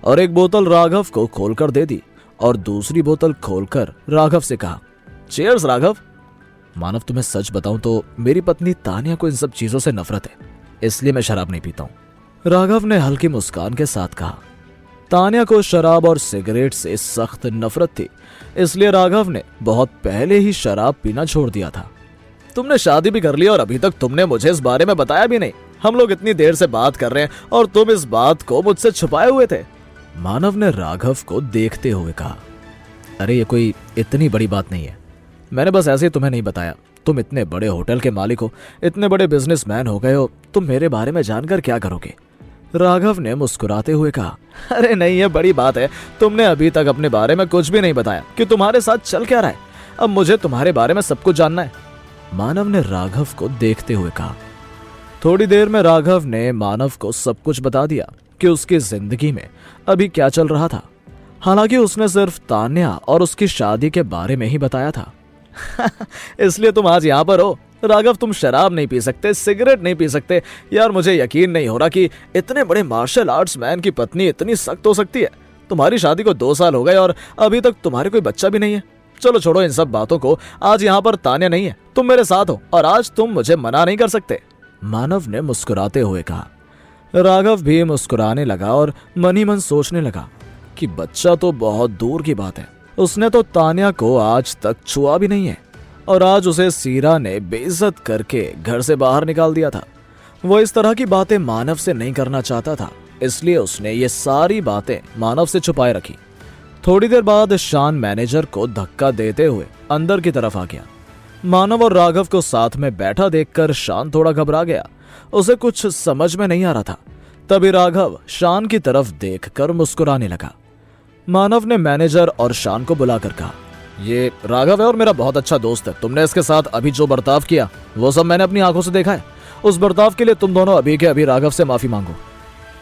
और एक बोतल राघव को खोलकर दे दी और दूसरी बोतल खोलकर राघव से कहा, चीयर्स राघव। मानव, तुम्हें सच बताऊं तो मेरी पत्नी तानिया को इन सब चीजों से नफरत है, इसलिए मैं शराब नहीं पीता हूं। राघव ने हल्की मुस्कान के साथ कहा। तानिया को शराब और सिगरेट से सख्त नफरत थी, इसलिए राघव ने बहुत पहले ही शराब पीना छोड़ दिया था। तुमने शादी भी कर ली और अभी तक तुमने मुझे इस बारे में बताया भी नहीं। हम लोग इतनी देर से बात कर रहे हैं और तुम इस बात को मुझसे छुपाए हुए थे। मानव ने राघव को देखते हुए कहा, अरे ये कोई इतनी बड़ी बात नहीं है, मैंने बस ऐसे ही तुम्हें नहीं बताया। तुम इतने बड़े होटल के मालिक हो, इतने बड़े बिजनेसमैन हो गए हो, तुम मेरे बारे में जानकर क्या करोगे? राघव ने मुस्कुराते हुए कहा, अरे नहीं, ये बड़ी बात है। तुमने अभी तक अपने बारे में कुछ भी नहीं बताया कि तुम्हारे साथ चल क्या रहा है। अब मुझे तुम्हारे बारे में सब कुछ जानना है। मानव ने राघव को देखते हुए कहा। थोड़ी देर में राघव ने मानव को सब कुछ बता दिया कि उसकी जिंदगी में अभी क्या चल रहा था। हालांकि उसने सिर्फ तान्या और उसकी शादी के बारे में ही बताया था। इसलिए तुम आज यहाँ पर हो। राघव, तुम शराब नहीं पी सकते, सिगरेट नहीं पी सकते। यार, मुझे यकीन नहीं हो रहा कि इतने बड़े मार्शल आर्ट्स मैन की पत्नी इतनी सख्त हो सकती है। तुम्हारी शादी को 2 साल हो गए और अभी तक तुम्हारे कोई बच्चा भी नहीं है। चलो छोड़ो इन सब बातों को। आज यहाँ पर तान्या नहीं है, तुम मेरे साथ हो और आज तुम मुझे मना नहीं कर सकते। मानव ने मुस्कुराते हुए कहा। राघव भी मुस्कुराने लगा और मन ही मन सोचने लगा कि बच्चा तो बहुत दूर की बात है। उसने तो तान्या को आज तक छुआ भी नहीं है और आज उसे सीरा ने बेइज्जत करके घर से बाहर निकाल दिया था। वो इस तरह की बातें मानव से नहीं करना चाहता था, इसलिए उसने ये सारी बातें मानव से छुपाए रखी। थोड़ी देर बाद शान मैनेजर को धक्का देते हुए अंदर की तरफ आ गया। मानव और राघव को साथ में बैठा देखकर शान थोड़ा घबरा गया। उसे कुछ समझ में नहीं आ रहा था। तभी राघव शान की तरफ देखकर मुस्कुराने लगा। मानव ने मैनेजर और शान को बुलाकर कहा, ये राघव है और मेरा बहुत अच्छा दोस्त है। तुमने इसके साथ अभी जो बर्ताव किया वो सब मैंने अपनी आंखों से देखा है। उस बर्ताव के लिए तुम दोनों अभी के अभी राघव से माफी मांगो।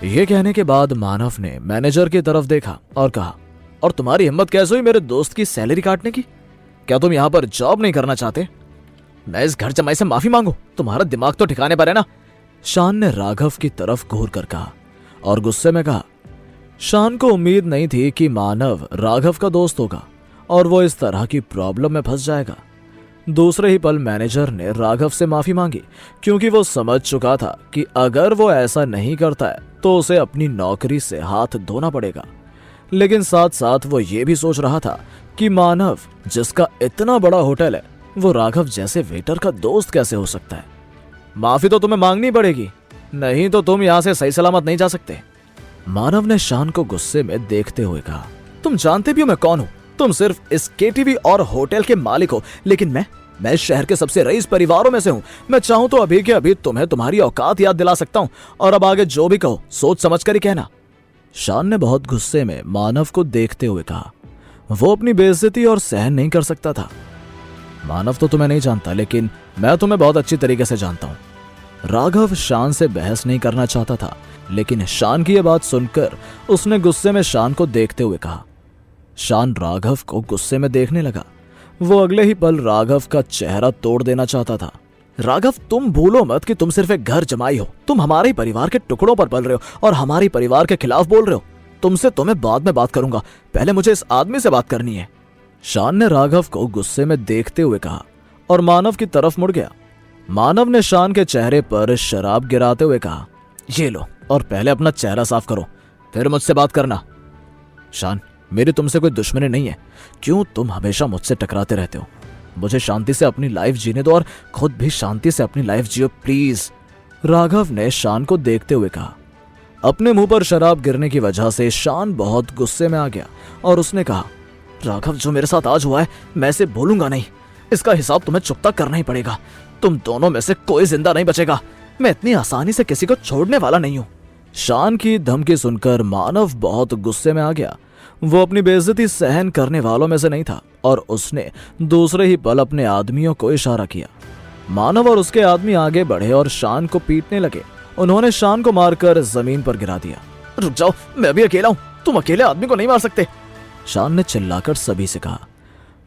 ये कहने के बाद मानव ने मैनेजर की तरफ देखा और कहा, और तुम्हारी हिम्मत कैसे हुई मेरे दोस्त की सैलरी काटने की? क्या तुम यहाँ पर जॉब नहीं करना चाहते? मैं इस घर जमाई से माफी मांगू? तुम्हारा दिमाग तो ठिकाने पर है ना? शान ने राघव की तरफ घूर कर कहा और गुस्से में कहा। शान को उम्मीद नहीं थी कि मानव राघव का दोस्त होगा और वो इस तरह की प्रॉब्लम में फंस जाएगा। दूसरे ही पल मैनेजर ने राघव से माफी मांगी, क्योंकि वो समझ चुका था कि अगर वो ऐसा नहीं करता है तो उसे अपनी नौकरी से हाथ धोना पड़ेगा। लेकिन साथ साथ वो ये भी सोच रहा था कि मानव, जिसका इतना बड़ा होटल है, वो राघव जैसे वेटर का दोस्त कैसे हो सकता है? माफी तो तुम्हें मांगनी पड़ेगी, नहीं तो तुम यहाँ से सही सलामत नहीं जा सकते। मानव ने शान को गुस्से में देखते हुए कहा, तुम जानते भी हो मैं कौन हूँ? तुम सिर्फ इस केटीवी और होटल के मालिक हो, लेकिन मैं इस शहर के सबसे रईस परिवारों में से हूँ। मैं चाहूँ तो अभी के अभी तुम्हें तुम्हारी औकात याद दिला सकता हूँ, और अब आगे जो भी कहो सोच समझ कर ही कहना। शान ने बहुत गुस्से में मानव को देखते हुए कहा। वो अपनी बेइज्जती और सहन नहीं कर सकता था। मानव तो तुम्हें नहीं जानता, लेकिन मैं तुम्हें बहुत अच्छी तरीके से जानता हूँ। राघव शान से बहस नहीं करना चाहता था, लेकिन शान की यह बात सुनकर उसने गुस्से में शान को देखते हुए कहा। शान राघव को गुस्से में देखने लगा। वो अगले ही पल राघव का चेहरा तोड़ देना चाहता था। राघव, तुम भूलो मत कि तुम सिर्फ एक घर जमाई हो। तुम हमारे परिवार के टुकड़ों पर पल रहे हो और हमारे परिवार के खिलाफ बोल रहे हो। तुमसे तो मैं बाद में बात करूंगा, पहले मुझे इस आदमी से बात करनी है। शान ने राघव को गुस्से में देखते हुए कहा और मानव की तरफ मुड़ गया। मानव ने शान के चेहरे पर शराब गिराते हुए कहा, ये लो और पहले अपना चेहरा साफ करो, फिर मुझसे बात करना। शान, मेरी तुमसे कोई दुश्मनी नहीं है। क्यों तुम हमेशा मुझसे टकराते रहते हो? मुझे शांति से अपनी लाइफ जीने दो और खुद भी शांति से अपनी लाइफ जियो प्लीज। राघव ने शान को देखते हुए कहा। अपने मुंह पर शराब गिरने की वजह से शान बहुत गुस्से में आ गया और उसने कहा, राघव, जो मेरे साथ आज हुआ है मैं इसे भूलूंगा नहीं। इसका हिसाब तुम्हें चुकता करना ही पड़ेगा। तुम दोनों में से कोई जिंदा नहीं बचेगा। मैं इतनी आसानी से किसी को छोड़ने वाला नहीं हूं। शान की धमकी सुनकर मानव बहुत गुस्से में आ गया। वो अपनी बेइज्जती सहन करने वालों में से नहीं था और उसने दूसरे ही पल अपने आदमियों को इशारा किया। मानव और उसके आदमी आगे बढ़े और शान को पीटने लगे। उन्होंने शान को मारकर जमीन पर गिरा दिया। रुक जाओ, मैं भी अकेला हूं, तुम अकेले आदमी को नहीं मार सकते, शान ने चिल्लाकर सभी से कहा।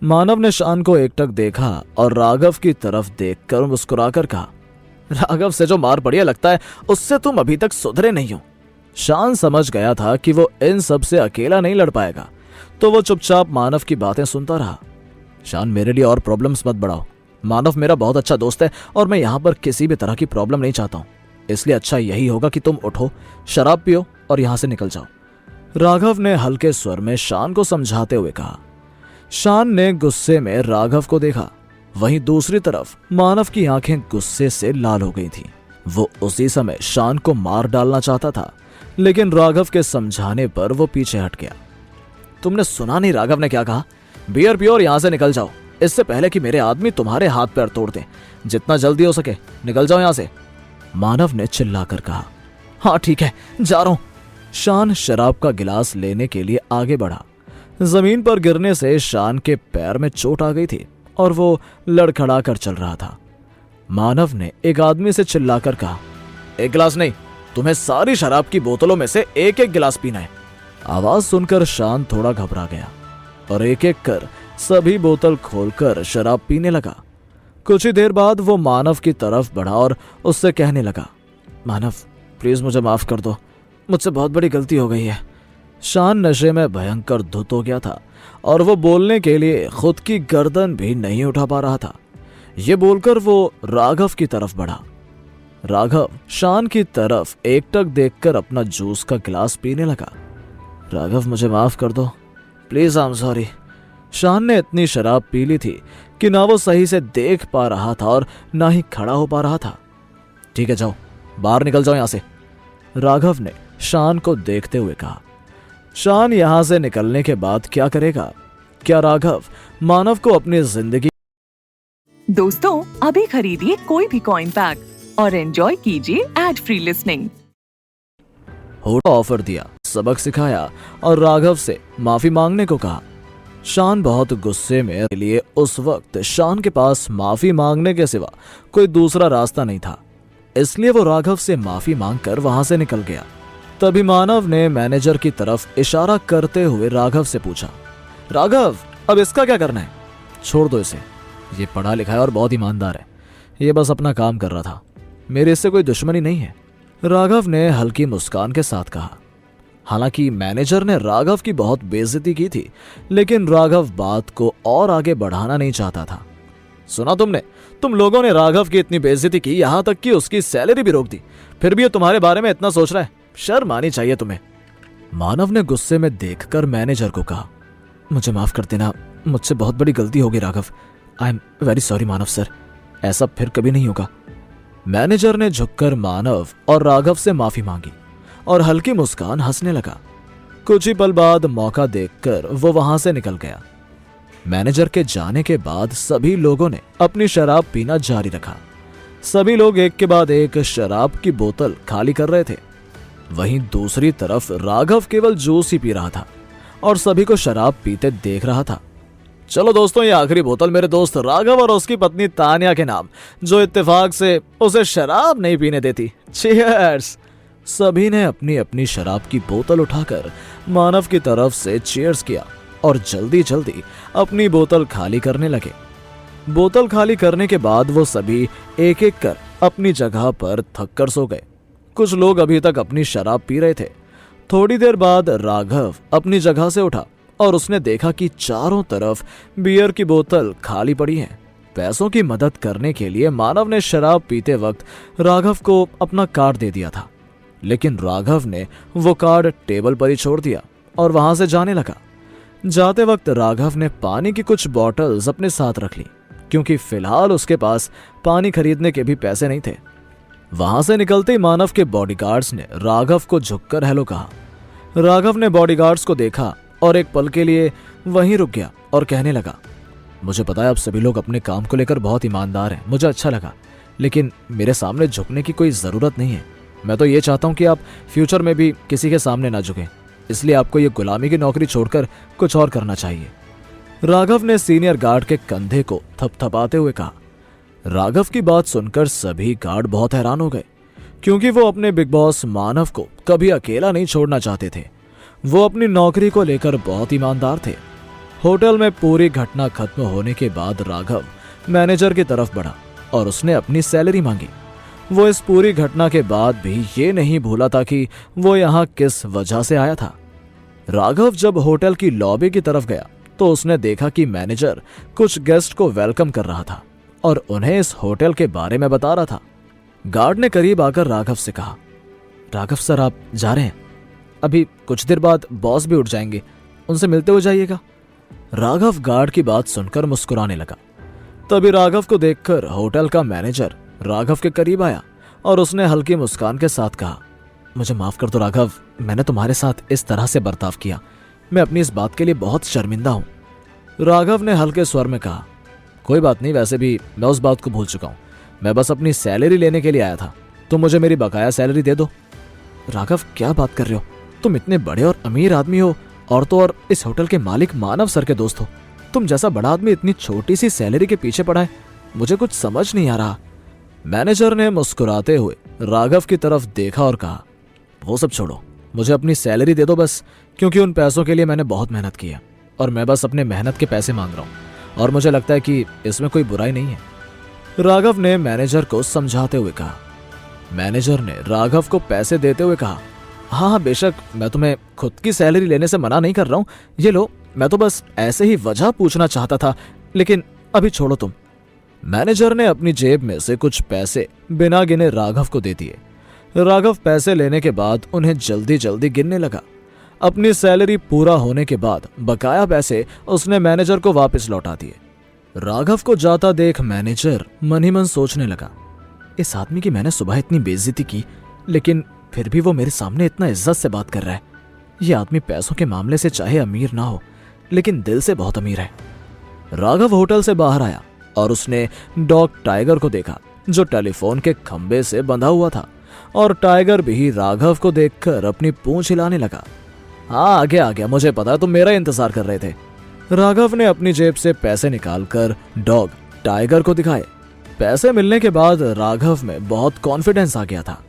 मानव ने शान को एकटक देखा और राघव की तरफ देखकर मुस्कुराकर कहा, राघव से जो मार पड़ी है लगता है उससे तुम अभी तक सुधरे नहीं हो। शान समझ गया था कि वो इन सब से अकेला नहीं लड़ पाएगा, तो वो चुपचाप मानव की बातें सुनता रहा। शान, मेरे लिए और प्रॉब्लम्स मत बढ़ाओ। मानव मेरा बहुत अच्छा दोस्त है और मैं यहाँ पर किसी भी तरह की प्रॉब्लम नहीं चाहता हूँ, इसलिए अच्छा यही होगा कि तुम उठो, शराब पियो और यहाँ से निकल जाओ, राघव ने हल्के स्वर में शान को समझाते हुए कहा। शान ने गुस्से में राघव को देखा। वहीं दूसरी तरफ मानव की आंखें गुस्से से लाल हो गई थीं। वो उसी समय शान को मार डालना चाहता था, लेकिन राघव के समझाने पर वो पीछे हट गया। तुमने सुना नहीं राघव ने क्या कहा? बियर पियो और यहां से निकल जाओ, इससे पहले कि मेरे आदमी तुम्हारे हाथ पैर तोड़ दें। जितना जल्दी हो सके निकल जाओ यहां से, मानव ने चिल्लाकर कहा। हाँ ठीक है, जा रहा हूं। शान शराब का गिलास लेने के लिए आगे बढ़ा। जमीन पर गिरने से शान के पैर में चोट आ गई थी और वो लड़खड़ा कर चल रहा था। मानव ने एक आदमी से चिल्लाकर कहा, एक गिलास नहीं, तुम्हें सारी शराब की बोतलों में से एक एक गिलास पीना है। आवाज सुनकर शान थोड़ा घबरा गया और एक एक कर सभी बोतल खोलकर शराब पीने लगा। कुछ ही देर बाद वो मानव की तरफ बढ़ा और उससे कहने लगा, मानव प्लीज मुझे माफ कर दो, मुझसे बहुत बड़ी गलती हो गई है। शान नशे में भयंकर धुत हो गया था और वो बोलने के लिए खुद की गर्दन भी नहीं उठा पा रहा था। ये बोलकर वो राघव की तरफ बढ़ा। राघव शान की तरफ एकटक देखकर अपना जूस का गिलास पीने लगा। राघव मुझे माफ कर दो, प्लीज, आई एम सॉरी। शान ने इतनी शराब पी ली थी कि ना वो सही से देख पा रहा था और ना ही खड़ा हो पा रहा था। ठीक है, जाओ बाहर निकल जाओ यहां से, राघव ने शान को देखते हुए कहा। शान यहां से निकलने के बाद क्या करेगा? क्या राघव मानव को अपनी जिंदगी। दोस्तों, अभी खरीदिए कोई भी कॉइन पैक और एंजॉय कीजिए ad free listening. Hotel offer दिया, सबक सिखाया और राघव से माफी मांगने को कहा। शान बहुत गुस्से में लिए उस वक्त शान के पास माफी मांगने के सिवा कोई दूसरा रास्ता नहीं था, इसलिए वो राघव से माफी मांगकर वहां से निकल गया। तभी मानव ने मैनेजर की तरफ इशारा करते हुए राघव से पूछा, राघव अब इसका क्या करना है? छोड़ दो इसे, ये पढ़ा लिखा है और बहुत ईमानदार है, ये बस अपना काम कर रहा था, मेरे इससे कोई दुश्मनी नहीं है, राघव ने हल्की मुस्कान के साथ कहा। हालांकि मैनेजर ने राघव की बहुत बेइज्जती की थी, लेकिन राघव बात को और आगे बढ़ाना नहीं चाहता था। सुना तुमने, तुम लोगों ने राघव की इतनी बेइज्जती की, यहां तक कि उसकी सैलरी भी रोक दी, फिर भी ये तुम्हारे बारे में इतना सोच रहा है, शर्म आनी चाहिए तुम्हें। मानव ने गुस्से में देखकर मैनेजर को कहा, मुझे माफ कर देना, मुझसे बहुत बड़ी गलती होगी Raghav, I am very sorry Manav sir, ऐसा फिर कभी नहीं होगा। मैनेजर ने झुककर मानव और राघव से माफी मांगी और हल्की मुस्कान हंसने लगा। कुछ ही पल बाद मौका देखकर वो वहां से निकल गया। मैनेजर के जाने के बाद सभी लोगों ने अपनी शराब पीना जारी रखा। सभी लोग एक के बाद एक शराब की बोतल खाली कर रहे थे। वहीं दूसरी तरफ राघव केवल जूस ही पी रहा था और सभी को शराब पीते देख रहा था। चलो दोस्तों, ये आखिरी बोतल मेरे दोस्त राघव और उसकी पत्नी तान्या के नाम, जो इत्तेफाक से उसे शराब नहीं पीने देती। चीयर्स। सभी ने अपनी अपनी शराब की बोतल उठाकर मानव की तरफ से चीयर्स किया और जल्दी जल्दी अपनी बोतल खाली करने लगे। बोतल खाली करने के बाद वो सभी एक एक कर अपनी जगह पर थक कर सो गए। कुछ लोग अभी तक अपनी शराब पी रहे थे। थोड़ी देर बाद राघव अपनी जगह से उठा और उसने देखा कि चारों तरफ बियर की बोतल खाली पड़ी है। पैसों की मदद करने के लिए मानव ने शराब पीते वक्त राघव को अपना कार्ड दे दिया था, लेकिन राघव ने वो कार्ड टेबल पर ही छोड़ दिया और वहां से जाने लगा। जाते वक्त राघव ने पानी की कुछ बॉटल्स अपने साथ रख ली, क्योंकि फिलहाल उसके पास पानी खरीदने के भी पैसे नहीं थे। वहां से निकलते ही मानव के बॉडीगार्ड्स ने राघव को झुककर हेलो कहा। राघव ने बॉडीगार्ड्स को देखा और एक पल के लिए वहीं रुक गया और कहने लगा, मुझे पता है आप सभी लोग अपने काम को लेकर बहुत ईमानदार हैं, मुझे अच्छा लगा, लेकिन मेरे सामने झुकने की कोई जरूरत नहीं है। मैं तो ये चाहता हूं कि आप फ्यूचर में भी किसी के सामने ना झुकें। इसलिए आपको ये गुलामी की नौकरी छोड़कर कुछ और करना चाहिए। राघव ने सीनियर गार्ड के कंधे को थपथपाते हुए कहा। राघव की बात सुनकर सभी गार्ड बहुत हैरान हो गए, क्योंकि वो अपने बिग बॉस मानव को कभी अकेला नहीं छोड़ना चाहते थे। वो अपनी नौकरी को लेकर बहुत ईमानदार थे। होटल में पूरी घटना खत्म होने के बाद राघव मैनेजर की तरफ बढ़ा और उसने अपनी सैलरी मांगी। वो इस पूरी घटना के बाद भी ये नहीं भूला था कि वो यहाँ किस वजह से आया था। राघव जब होटल की लॉबी की तरफ गया तो उसने देखा कि मैनेजर कुछ गेस्ट को वेलकम कर रहा था और उन्हें इस होटल के बारे में बता रहा था। गार्ड ने करीब आकर राघव से कहा, राघव सर आप जा रहे हैं, अभी कुछ देर बाद बॉस भी उठ जाएंगे, उनसे मिलते हो जाइएगा। राघव गार्ड की बात सुनकर मुस्कुराने लगा। तभी राघव को देखकर होटल का मैनेजर राघव के करीब आया और उसने हल्की मुस्कान के साथ कहा, मुझे माफ कर दो राघव, मैंने तुम्हारे साथ इस तरह से बर्ताव किया, मैं अपनी इस बात के लिए बहुत शर्मिंदा हूं। राघव ने हल्के स्वर में कहा, कोई बात नहीं, वैसे भी मैं उस बात को भूल चुका हूं, मैं बस अपनी सैलरी लेने के लिए आया था, तुम मुझे मेरी बकाया सैलरी दे दो। राघव क्या बात कर रहे हो, तुम इतने बड़े और अमीर आदमी हो और तो और इस होटल के मालिक मानव सर के दोस्त हो, तुम जैसा बड़ा आदमी इतनी छोटी सी सैलरी के पीछे पड़ा है, मुझे कुछ समझ नहीं आ रहा। मैनेजर ने मुस्कुराते हुए राघव की तरफ देखा और कहा, वो सब छोड़ो, मुझे अपनी सैलरी दे दो बस, क्योंकि उन पैसों के लिए मैंने बहुत मेहनत की है और मैं बस अपने मेहनत के पैसे मांग रहा हूं और मुझे लगता है कि इसमें कोई बुराई नहीं है। राघव ने मैनेजर को समझाते हुए कहा। मैनेजर ने राघव को पैसे देते हुए कहा, हाँ बेशक, मैं तुम्हें खुद की सैलरी लेने से मना नहीं कर रहा हूं, ये लो, मैं तो बस ऐसे ही वजह पूछना चाहता था, लेकिन अभी छोड़ो तुम। मैनेजर ने अपनी जेब में से कुछ पैसे बिना गिने राघव को दे दिए। राघव पैसे लेने के बाद उन्हें जल्दी जल्दी गिनने लगा। अपनी सैलरी पूरा होने के बाद बकाया पैसे उसने मैनेजर को वापस लौटा दिए। राघव को जाता देख मैनेजर मन ही मन सोचने लगा, इस आदमी की मैंने सुबह इतनी बेइज्जती की, लेकिन फिर भी वो मेरे सामने इतना इज्जत से बात कर रहा है। ये आदमी पैसों के मामले से चाहे अमीर ना हो, लेकिन दिल से बहुत अमीर है। राघव होटल से बाहर आया और उसने डॉग टाइगर को देखा, जो टेलीफोन के खंबे से बंधा हुआ था, और टाइगर भी राघव को देखकर अपनी पूंछ हिलाने लगा। हाँ, आ गया, मुझे पता है तुम मेरा इंतजार कर रहे थे। राघव ने अपनी जेब से पैसे निकालकर डॉग टाइगर को दिखाए। पैसे मिलने के बाद राघव में बहुत कॉन्फिडेंस आ गया था,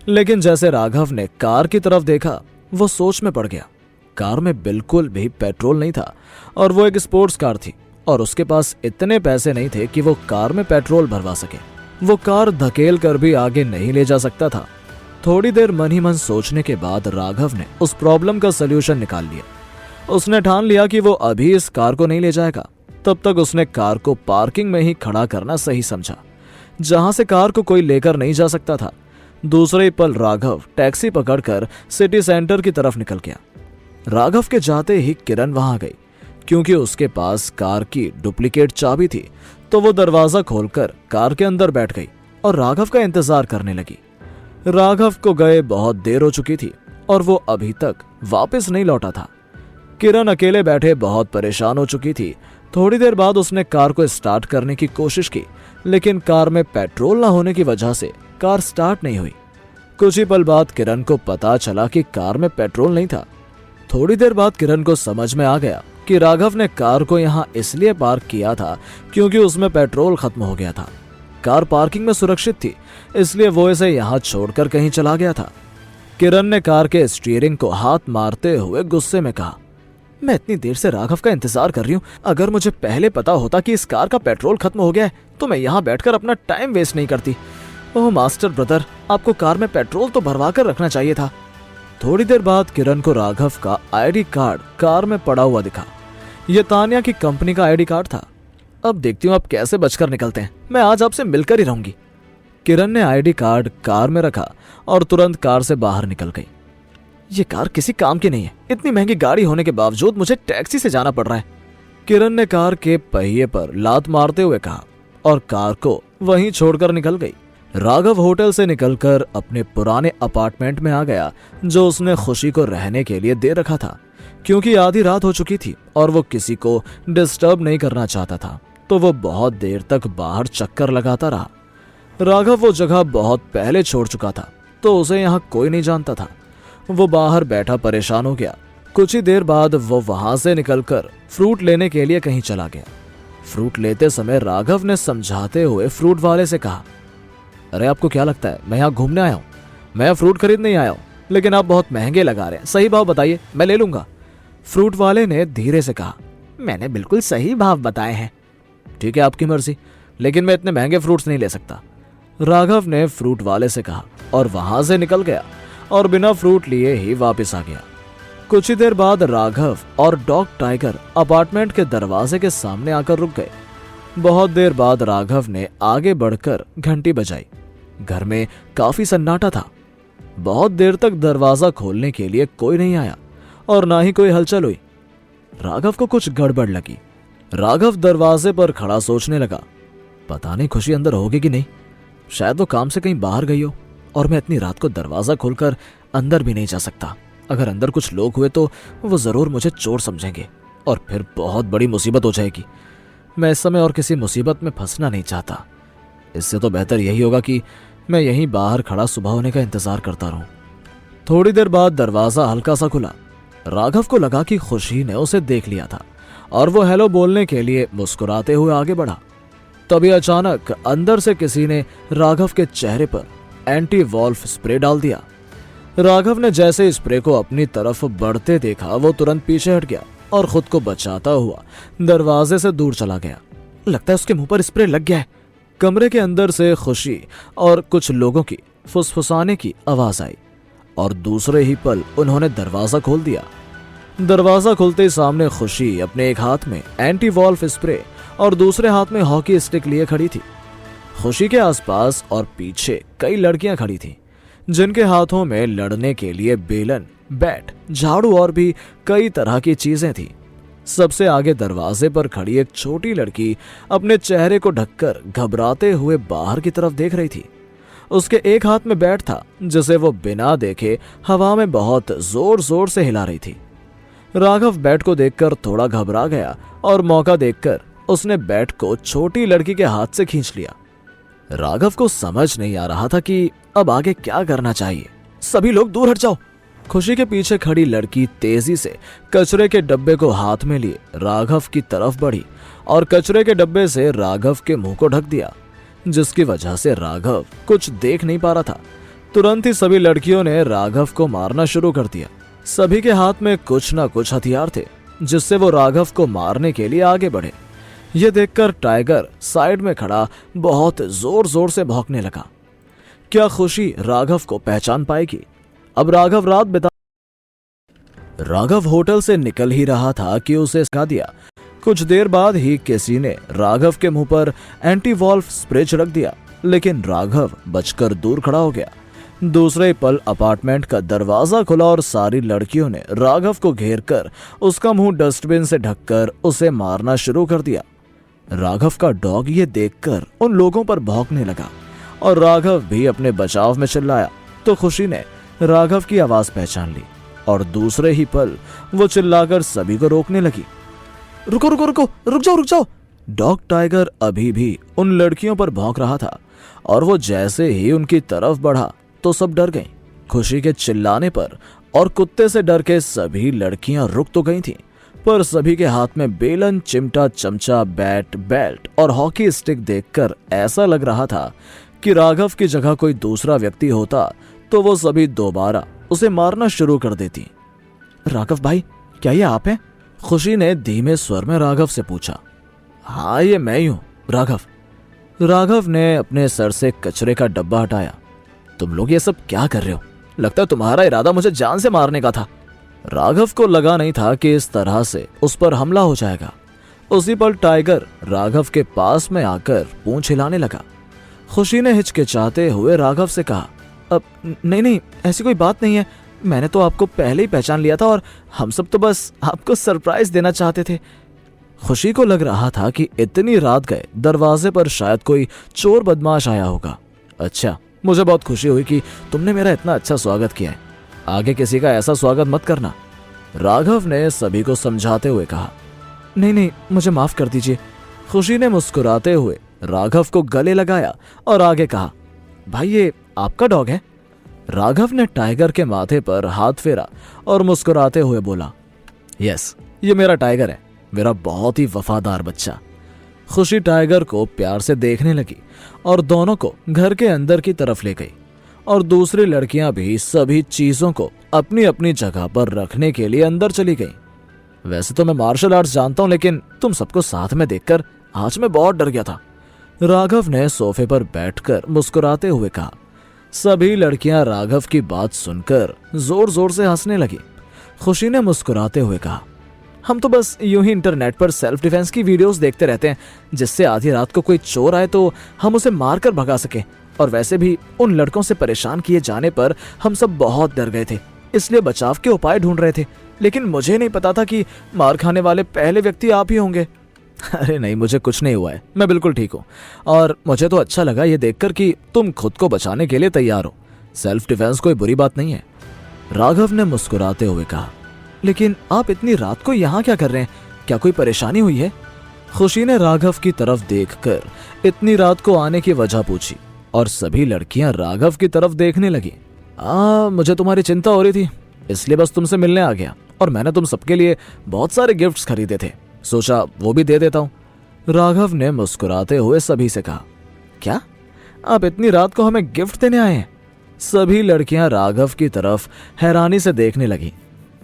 लेकिन जैसे राघव ने कार की तरफ देखा, वो सोच में पड़ गया। कार में बिल्कुल भी पेट्रोल नहीं था और वो एक स्पोर्ट्स कार थी और उसके पास इतने पैसे नहीं थे कि वो कार में पेट्रोल भरवा सके। वो कार धकेल कर भी आगे नहीं ले जा सकता था। थोड़ी देर मन ही मन सोचने के बाद राघव ने उस प्रॉब्लम का सलूशन निकाल लिया। उसने ठान लिया कि वो अभी इस कार को नहीं ले जाएगा। तब तक उसने कार को पार्किंग में ही खड़ा करना सही समझा, जहां से कार को कोई लेकर नहीं जा सकता था। दूसरे पल राघव टैक्सी पकड़कर सिटी सेंटर की तरफ निकल गया। राघव के जाते ही किरण वहां गई, क्योंकि उसके पास कार की डुप्लीकेट चाबी थी, तो वो दरवाजा खोलकर कार के अंदर बैठ गई और राघव का इंतजार करने लगी। राघव को गए बहुत देर हो चुकी थी और वो अभी तक वापस नहीं लौटा था। किरण अकेले बैठे बहुत परेशान हो चुकी थी। थोड़ी देर बाद उसने कार को स्टार्ट करने की कोशिश की, लेकिन कार में पेट्रोल न होने की वजह से कार स्टार्ट नहीं हुई। कुछ ही पल बाद किरण को पता चला कि कार में पेट्रोल नहीं था। थोड़ी देर बाद किरण को समझ में आ गया कि राघव ने कार को यहाँ इसलिए पार्क किया था क्योंकि उसमें पेट्रोल खत्म हो गया था। कार पार्किंग में सुरक्षित थी, इसलिए वो इसे यहाँ छोड़कर कहीं चला गया था। किरण ने कार के स्टीयरिंग को हाथ मारते हुए गुस्से में कहा, मैं इतनी देर से राघव का इंतजार कर रही हूँ। अगर मुझे पहले पता होता कि इस कार का पेट्रोल खत्म हो गया है तो मैं यहाँ बैठकर अपना टाइम वेस्ट नहीं करती। ओह मास्टर ब्रदर, आपको कार में पेट्रोल तो भरवा कर रखना चाहिए था। थोड़ी देर बाद किरण को राघव का आईडी कार्ड कार में पड़ा हुआ दिखा। यह तानिया की कंपनी का आईडी कार्ड था। अब देखती हूँ आप कैसे बचकर निकलते हैं, मैं आज आपसे मिलकर ही रहूंगी। किरण ने आईडी कार्ड कार में रखा और तुरंत कार से बाहर निकल गई। ये कार किसी काम की नहीं है, इतनी महंगी गाड़ी होने के बावजूद मुझे टैक्सी से जाना पड़ रहा है। किरण ने कार के पहिए पर लात मारते हुए कहा और कार को वहीं छोड़कर निकल गई। राघव होटल से निकलकर अपने पुराने अपार्टमेंट में आ गया, जो उसने खुशी को रहने के लिए दे रखा था, क्योंकि आधी रात हो चुकी थी और वो किसी को डिस्टर्ब नहीं करना चाहता था। तो वो बहुत देर तक बाहर चक्कर लगाता रहा। राघव वो जगह बहुत पहले छोड़ चुका था, तो उसे यहाँ कोई नहीं जानता था। वो बाहर बैठा परेशान हो गया। कुछ ही देर बाद वो वहां से निकलकर फ्रूट लेने के लिए कहीं चला गया। फ्रूट लेते समय राघव ने समझाते हुए फ्रूट वाले से कहा, अरे आपको क्या लगता है मैं यहाँ घूमने आया हूँ? मैं फ्रूट खरीद नहीं आया हूँ, लेकिन आप बहुत महंगे लगा रहे हैं, सही भाव बताइए, मैं ले लूंगा। फ्रूट वाले ने धीरे से कहा, मैंने बिल्कुल सही भाव बताए हैं। ठीक है, आपकी मर्जी, लेकिन मैं इतने महंगे फ्रूट्स नहीं ले सकता, राघव ने फ्रूट वाले से कहा और वहां से निकल गया और बिना फ्रूट लिए ही वापस आ गया। कुछ ही देर बाद राघव और डॉग टाइगर अपार्टमेंट के दरवाजे के सामने आकर रुक गए। बहुत देर बाद राघव ने आगे बढ़कर घंटी बजाई। घर में काफी सन्नाटा था। बहुत देर तक दरवाजा खोलने के लिए कोई नहीं आया और ना ही कोई हलचल हुई। राघव को कुछ गड़बड़ लगी। राघव दरवाजे पर खड़ा सोचने लगा, पता नहीं खुशी अंदर होगी कि नहीं, शायद वो काम से कहीं बाहर गई हो और मैं इतनी रात को दरवाजा खोलकर अंदर भी नहीं जा सकता। अगर अंदर कुछ लोग हुए तो वो जरूर मुझे चोर समझेंगे और फिर बहुत बड़ी मुसीबत हो जाएगी। मैं इस समय और किसी मुसीबत में फंसना नहीं चाहता। इससे तो बेहतर यही होगा कि मैं यहीं बाहर खड़ा सुबह होने का इंतजार करता रहूं। थोड़ी देर बाद दरवाजा हल्का सा खुला। राघव को लगा कि खुशी ने उसे देख लिया था और वो हेलो बोलने के लिए मुस्कुराते हुए आगे बढ़ा। तभी अचानक अंदर से किसी ने राघव के चेहरे पर एंटी वॉल्फ स्प्रे डाल दिया। राघव ने जैसे स्प्रे को अपनी तरफ बढ़ते देखा, वो तुरंत पीछे हट गया और खुद को बचाता हुआ दरवाजे से दूर चला गया। लगता है उसके मुंह पर स्प्रे लग गया है। कमरे के अंदर से खुशी और कुछ लोगों की फुसफुसाने की आवाज आई और दूसरे ही पल उन्होंने दरवाजा खोल दिया। दरवाजा खुलते ही सामने खुशी अपने एक हाथ में एंटी वॉल्फ स्प्रे और दूसरे हाथ में हॉकी स्टिक लिए खड़ी थी। खुशी के आसपास और पीछे कई लड़कियां खड़ी थीं, जिनके हाथों में लड़ने के लिए बेलन, बैट, झाड़ू और भी कई तरह की चीजें थीं। सबसे आगे दरवाजे पर खड़ी एक छोटी लड़की अपने चेहरे को ढककर घबराते हुए बाहर की तरफ देख रही थी। उसके एक हाथ में बैट था, जिसे वो बिना देखे हवा में बहुत जोर जोर से हिला रही थी। राघव बैट को देखकर थोड़ा घबरा गया और मौका देखकर उसने बैट को छोटी लड़की के हाथ से खींच लिया। राघव को समझ नहीं आ रहा था कि अब आगे क्या करना चाहिए। सभी लोग दूर हट जाओ। खुशी के पीछे खड़ी लड़की तेजी से कचरे के डब्बे को हाथ में लिए राघव की तरफ बढ़ी और कचरे के डब्बे से राघव के मुंह को ढक दिया, जिसकी वजह से राघव कुछ देख नहीं पा रहा था। तुरंत ही सभी लड़कियों ने राघव को मारना शुरू कर दिया। सभी के हाथ में कुछ न कुछ हथियार थे, जिससे वो राघव को मारने के लिए आगे बढ़े। यह देखकर टाइगर साइड में खड़ा बहुत जोर जोर से भौंकने लगा। क्या खुशी राघव को पहचान पाएगी? अब राघव राघव होटल से निकल ही रहा था कि उसे सिखा दिया। कुछ देर बाद ही किसी ने राघव के मुंह पर एंटी वॉल्फ स्प्रे छिड़क दिया, लेकिन राघव बचकर दूर खड़ा हो गया। दूसरे पल अपार्टमेंट का दरवाजा खुला और सारी लड़कियों ने राघव को घेरकर उसका मुंह डस्टबिन से ढककर उसे मारना शुरू कर दिया। राघव का डॉग ये देखकर उन लोगों पर भौंकने लगा और राघव भी अपने बचाव में चिल्लाया, तो खुशी ने राघव की आवाज पहचान ली और दूसरे ही पल वो चिल्लाकर सभी को रोकने लगी। रुको रुको रुको, रुक जाओ रुक जाओ। डॉग टाइगर अभी भी उन लड़कियों पर भौंक रहा था और वो जैसे ही उनकी तरफ बढ़ा तो सब डर गईं। खुशी के चिल्लाने पर और कुत्ते से डर के सभी लड़कियां रुक तो गई थीं, पर सभी के हाथ में बेलन, चिमटा, चमचा, बैट, बेल्ट और हॉकी स्टिक देखकर ऐसा लग रहा था कि राघव की जगह कोई दूसरा व्यक्ति होता तो वो सभी दोबारा उसे मारना शुरू कर देती। राघव भाई, क्या ये आप हैं? खुशी ने धीमे स्वर में राघव से पूछा। हाँ, ये मैं ही हूं, राघव। राघव ने अपने सर से कचरे का डब्बा हटाया। तुम लोग ये सब क्या कर रहे हो? लगता है तुम्हारा इरादा मुझे जान से मारने का था। राघव को लगा नहीं था कि इस तरह से उस पर हमला हो जाएगा। उसी पल टाइगर राघव के पास में आकर पूंछ हिलाने लगा। खुशी ने हिचकिचाते हुए राघव से कहा, अब नहीं, ऐसी कोई बात नहीं है। मैंने तो आपको पहले ही पहचान लिया था और हम सब तो बस आपको सरप्राइज देना चाहते थे। खुशी को लग रहा था कि इतनी रात गए दरवाजे पर शायद कोई चोर बदमाश आया होगा। अच्छा, मुझे बहुत खुशी हुई कि तुमने मेरा इतना अच्छा स्वागत किया है। आगे किसी का ऐसा स्वागत मत करना, राघव ने सभी को समझाते हुए कहा। नहीं, मुझे माफ कर दीजिए। खुशी ने मुस्कुराते हुए राघव को गले लगाया और आगे कहा, भाई ये आपका डॉग है? राघव ने टाइगर के माथे पर हाथ फेरा और मुस्कुराते हुए बोला, यस, ये मेरा टाइगर है, मेरा बहुत ही वफादार बच्चा। खुशी टाइगर को प्यार से देखने लगी और दोनों को घर के अंदर की तरफ ले गई और दूसरी लड़कियां भी सभी चीजों को अपनी अपनी जगह पर रखने के लिए अंदर चली गईं। वैसे तो मैं मार्शल आर्ट्स जानता हूं, लेकिन तुम सबको साथ में देखकर आज मैं बहुत डर गया था। राघव ने सोफे पर बैठकर मुस्कुराते हुए कहा। सभी लड़कियां राघव की बात सुनकर जोर जोर से हंसने लगी। खुशी ने मुस्कुराते हुए कहा, हम तो बस यूं ही इंटरनेट पर सेल्फ डिफेंस की वीडियोस देखते रहते हैं, जिससे आधी रात को कोई चोर आए तो हम उसे मारकर भगा सके। और वैसे भी उन लड़कों से परेशान किए जाने पर हम सब बहुत डर गए थे, इसलिए बचाव के उपाय ढूंढ रहे थे। लेकिन मुझे नहीं पता था कि मार खाने वाले पहले व्यक्ति आप ही होंगे। अरे नहीं, मुझे कुछ नहीं हुआ है, मैं बिल्कुल ठीक हूँ। और मुझे तो अच्छा लगा ये देखकर कि तुम खुद को बचाने के लिए तैयार हो। सेल्फ डिफेंस कोई बुरी बात नहीं है, राघव ने मुस्कुराते हुए कहा। लेकिन आप इतनी रात को यहाँ क्या कर रहे हैं? क्या कोई परेशानी हुई है? खुशी ने राघव की तरफ देखकर इतनी रात को आने की वजह पूछी और सभी लड़कियां राघव की तरफ देखने लगी। मुझे तुम्हारी चिंता हो रही थी, इसलिए बस तुमसे मिलने आ गया। और मैंने तुम सबके लिए बहुत सारे गिफ्ट्स खरीदे थे, सोचा वो भी दे देता हूँ। राघव ने मुस्कुराते हुए सभी से कहा। क्या आप इतनी रात को हमें गिफ्ट देने आए हैं? सभी लड़कियां राघव की तरफ हैरानी से देखने लगी।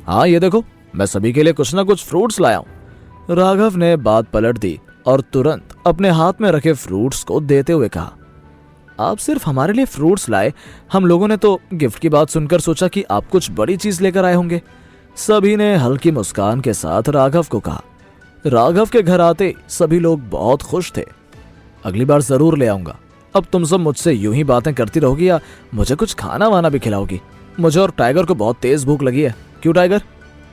हाँ, ये देखो, मैं सभी के लिए कुछ ना कुछ फ्रूट्स लाया हूं। राघव ने बात पलट दी और तुरंत अपने हाथ में रखे फ्रूट्स को देते हुए कहा, आप सिर्फ हमारे लिए फ्रूट्स लाए? हम लोगों ने तो गिफ्ट की बात सुनकर सोचा कि आप कुछ बड़ी चीज लेकर आए होंगे। सभी ने हल्की मुस्कान के साथ राघव को कहा। राघव के घर आते सभी लोग बहुत खुश थे। अगली बार जरूर ले आऊंगा। अब तुम सब मुझसे यूं ही बातें करती रहोगी या मुझे कुछ खाना वाना भी खिलाओगी? मुझे और टाइगर को बहुत तेज भूख लगी है। क्यों टाइगर?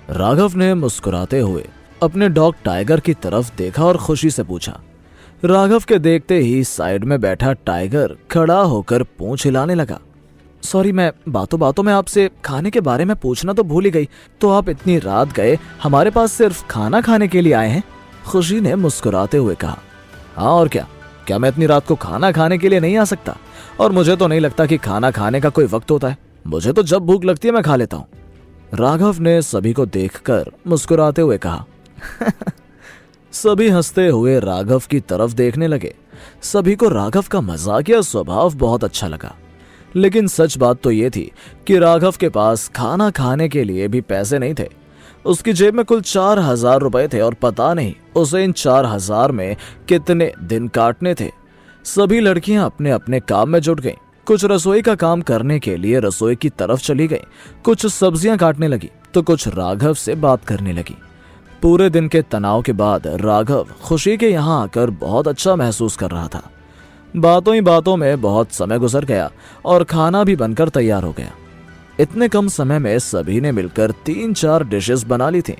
राघव ने मुस्कुराते हुए अपने डॉग टाइगर की तरफ देखा और खुशी से पूछा। राघव के देखते ही साइड में बैठा टाइगर खड़ा होकर पूंछ हिलाने लगा। सॉरी, मैं बातों बातों में आपसे खाने के बारे में पूछना तो भूल ही गई। तो आप इतनी रात गए हमारे पास सिर्फ खाना खाने के लिए आए हैं? खुशी ने मुस्कुराते हुए कहा। हाँ और क्या मैं इतनी रात को खाना खाने के लिए नहीं आ सकता? और मुझे तो नहीं लगता कि खाना खाने का कोई वक्त होता है। मुझे तो जब भूख लगती है मैं खा लेता हूँ। राघव ने सभी को देखकर मुस्कुराते हुए कहा। सभी हंसते हुए राघव की तरफ देखने लगे। सभी को राघव का मजाकिया स्वभाव बहुत अच्छा लगा। लेकिन सच बात तो ये थी कि राघव के पास खाना खाने के लिए भी पैसे नहीं थे। उसकी जेब में कुल 4,000 रुपए थे और पता नहीं उसे इन 4,000 में कितने दिन काटने थे। सभी लड़कियां अपने अपने काम में जुट गईं। कुछ रसोई का काम करने के लिए रसोई की तरफ चली गईं, कुछ सब्जियां काटने लगी तो कुछ राघव से बात करने लगी। पूरे दिन के तनाव के बाद राघव खुशी के यहाँ आकर बहुत अच्छा महसूस कर रहा था। बातों ही बातों में बहुत समय गुजर गया और खाना भी बनकर तैयार हो गया। इतने कम समय में सभी ने मिलकर 3-4 डिशेस बना ली थी।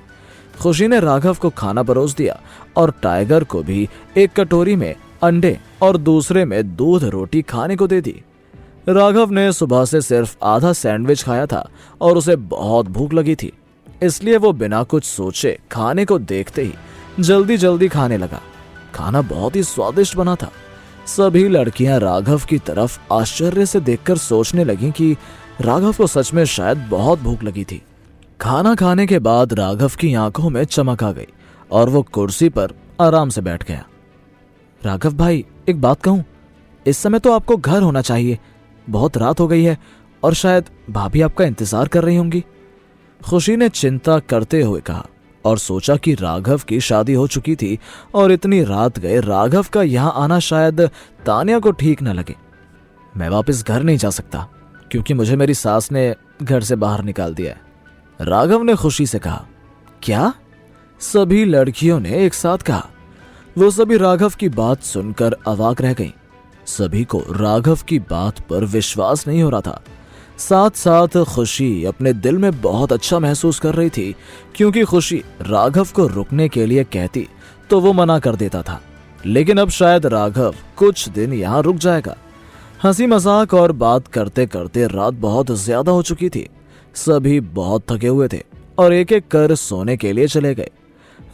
खुशी ने राघव को खाना परोस दिया और टाइगर को भी एक कटोरी में अंडे और दूसरे में दूध रोटी खाने को दे दी। राघव ने सुबह से सिर्फ आधा सैंडविच खाया था और उसे बहुत भूख लगी थी, इसलिए वो बिना कुछ सोचे खाने को देखते ही जल्दी जल्दी खाने लगा। खाना बहुत ही स्वादिष्ट बना था। सभी लड़कियां राघव की तरफ आश्चर्य से देखकर सोचने लगीं कि राघव को सच में शायद बहुत भूख लगी थी। खाना खाने के बाद राघव की आंखों में चमक आ गई और वो कुर्सी पर आराम से बैठ गया। राघव भाई, एक बात कहूं? इस समय तो आपको घर होना चाहिए। बहुत रात हो गई है और शायद भाभी आपका इंतजार कर रही होंगी। खुशी ने चिंता करते हुए कहा और सोचा कि राघव की शादी हो चुकी थी और इतनी रात गए राघव का यहाँ आना शायद तानिया को ठीक न लगे। मैं वापस घर नहीं जा सकता क्योंकि मुझे मेरी सास ने घर से बाहर निकाल दिया है, राघव ने खुशी से कहा। क्या? सभी लड़कियों ने एक साथ कहा। वो सभी राघव की बात सुनकर अवाक रह गईं। सभी को राघव की बात पर विश्वास नहीं हो रहा था। साथ साथ खुशी अपने दिल में बहुत अच्छा महसूस कर रही थी, क्योंकि खुशी राघव को रुकने के लिए कहती तो वो मना कर देता था। लेकिन अब शायद राघव कुछ दिन यहाँ रुक जाएगा। हंसी मजाक और बात करते करते रात बहुत ज्यादा हो चुकी थी। सभी बहुत थके हुए थे और एक एक कर सोने के लिए चले गए।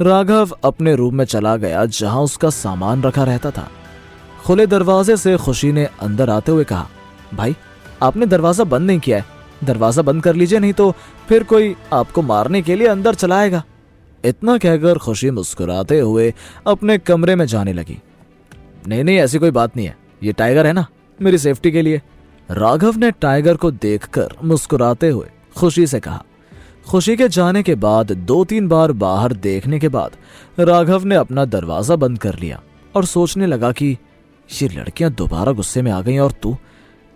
राघव अपने रूम में चला गया जहां उसका सामान रखा रहता था। खुले दरवाजे से खुशी ने अंदर आते हुए कहा, भाई आपने दरवाजा बंद नहीं किया है, दरवाजा बंद कर लीजिए, नहीं तो फिर कोई आपको मारने के लिए अंदर चला आएगा। इतना कहकर खुशी मुस्कुराते हुए अपने कमरे में जाने लगी। नहीं नहीं, ऐसी कोई बात नहीं है, ये टाइगर है ना, मेरी सेफ्टी के लिए। राघव ने टाइगर को देखकर मुस्कुराते हुए खुशी से कहा। खुशी के जाने के बाद 2-3 बार बाहर देखने के बाद राघव ने अपना दरवाजा बंद कर लिया और सोचने लगा कि ये लड़कियां दोबारा गुस्से में आ गई और तू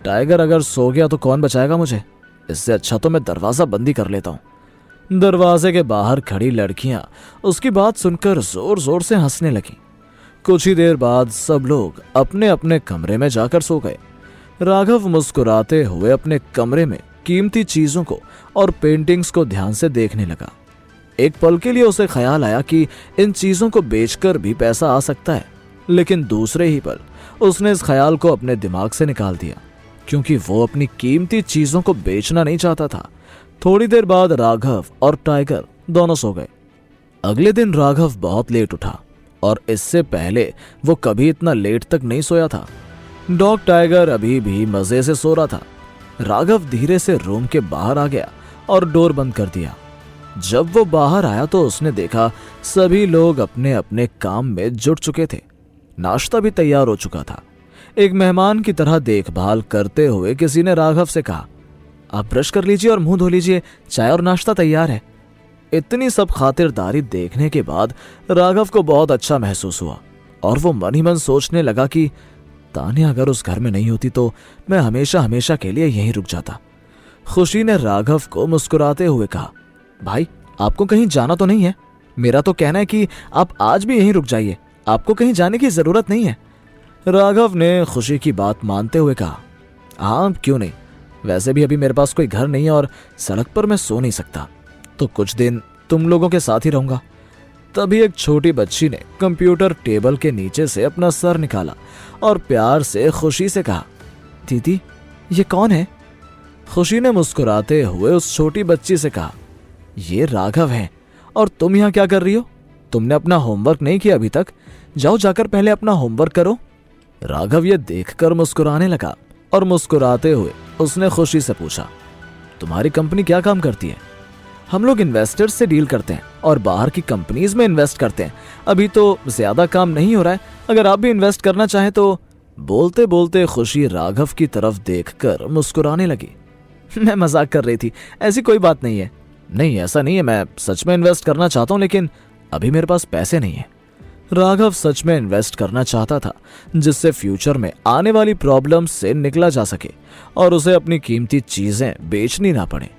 टाइगर अगर सो गया तो कौन बचाएगा मुझे? इससे अच्छा तो मैं दरवाजा बंद ही कर लेता हूं। दरवाजे के बाहर खड़ी लड़कियां उसकी बात सुनकर जोर जोर से हंसने लगी। कुछ ही देर बाद सब लोग अपने अपने कमरे में जाकर सो गए। राघव मुस्कुराते हुए अपने कमरे में कीमती चीजों को और पेंटिंग्स को ध्यान से देखने लगा। एक पल के लिए उसे ख्याल आया कि इन चीजों को बेचकर भी पैसा आ सकता है, लेकिन दूसरे ही पल उसने इस ख्याल को अपने दिमाग से निकाल दिया, क्योंकि वो अपनी कीमती चीजों को बेचना नहीं चाहता था। थोड़ी देर बाद राघव और टाइगर दोनों सो गए। अगले दिन राघव बहुत लेट उठा और इससे पहले वो कभी इतना लेट तक नहीं सोया था। डॉग टाइगर अभी भी मजे से सो रहा था। राघव धीरे से रूम के बाहर आ गया और डोर बंद कर दिया। जब वो बाहर आया तो उसने देखा सभी लोग अपने अपने काम में जुट चुके थे। नाश्ता भी तैयार हो चुका था। एक मेहमान की तरह देखभाल करते हुए किसी ने राघव से कहा, आप ब्रश कर लीजिए और मुंह धो लीजिए, चाय और नाश्ता तैयार है। इतनी सब खातिरदारी देखने के बाद राघव को बहुत अच्छा महसूस हुआ और वो मन ही मन सोचने लगा कि तान्या अगर उस घर में नहीं होती तो मैं हमेशा हमेशा के लिए यहीं रुक जाता। खुशी ने राघव को मुस्कुराते हुए कहा, भाई आपको कहीं जाना तो नहीं है? मेरा तो कहना है कि आप आज भी यहीं रुक जाइए, आपको कहीं जाने की जरूरत नहीं है। राघव ने खुशी की बात मानते हुए कहा, हाँ क्यों नहीं, वैसे भी अभी मेरे पास कोई घर नहीं है और सड़क पर मैं सो नहीं सकता, तो कुछ दिन तुम लोगों के साथ ही रहूंगा। तभी एक छोटी बच्ची ने कंप्यूटर टेबल के नीचे से अपना सर निकाला और प्यार से खुशी से कहा, दीदी ये कौन है? खुशी ने मुस्कुराते हुए उस छोटी बच्ची से कहा, ये राघव है। और तुम यहाँ क्या कर रही हो? तुमने अपना होमवर्क नहीं किया अभी तक? जाओ जाकर पहले अपना होमवर्क करो। राघव ये देखकर मुस्कुराने लगा और मुस्कुराते हुए उसने खुशी से पूछा, तुम्हारी कंपनी क्या काम करती है? हम लोग इन्वेस्टर्स से डील करते हैं और बाहर की कंपनीज में इन्वेस्ट करते हैं। अभी तो ज्यादा काम नहीं हो रहा है, अगर आप भी इन्वेस्ट करना चाहें तो। बोलते बोलते खुशी राघव की तरफ देखकर मुस्कुराने लगी। मैं मजाक कर रही थी, ऐसी कोई बात नहीं है। नहीं ऐसा नहीं है, मैं सच में इन्वेस्ट करना चाहता हूं, लेकिन अभी मेरे पास पैसे नहीं है। राघव सच में इन्वेस्ट करना चाहता था, जिससे फ्यूचर में आने वाली प्रॉब्लम्स से निकला जा सके और उसे अपनी कीमती चीजें बेचनी ना पड़े।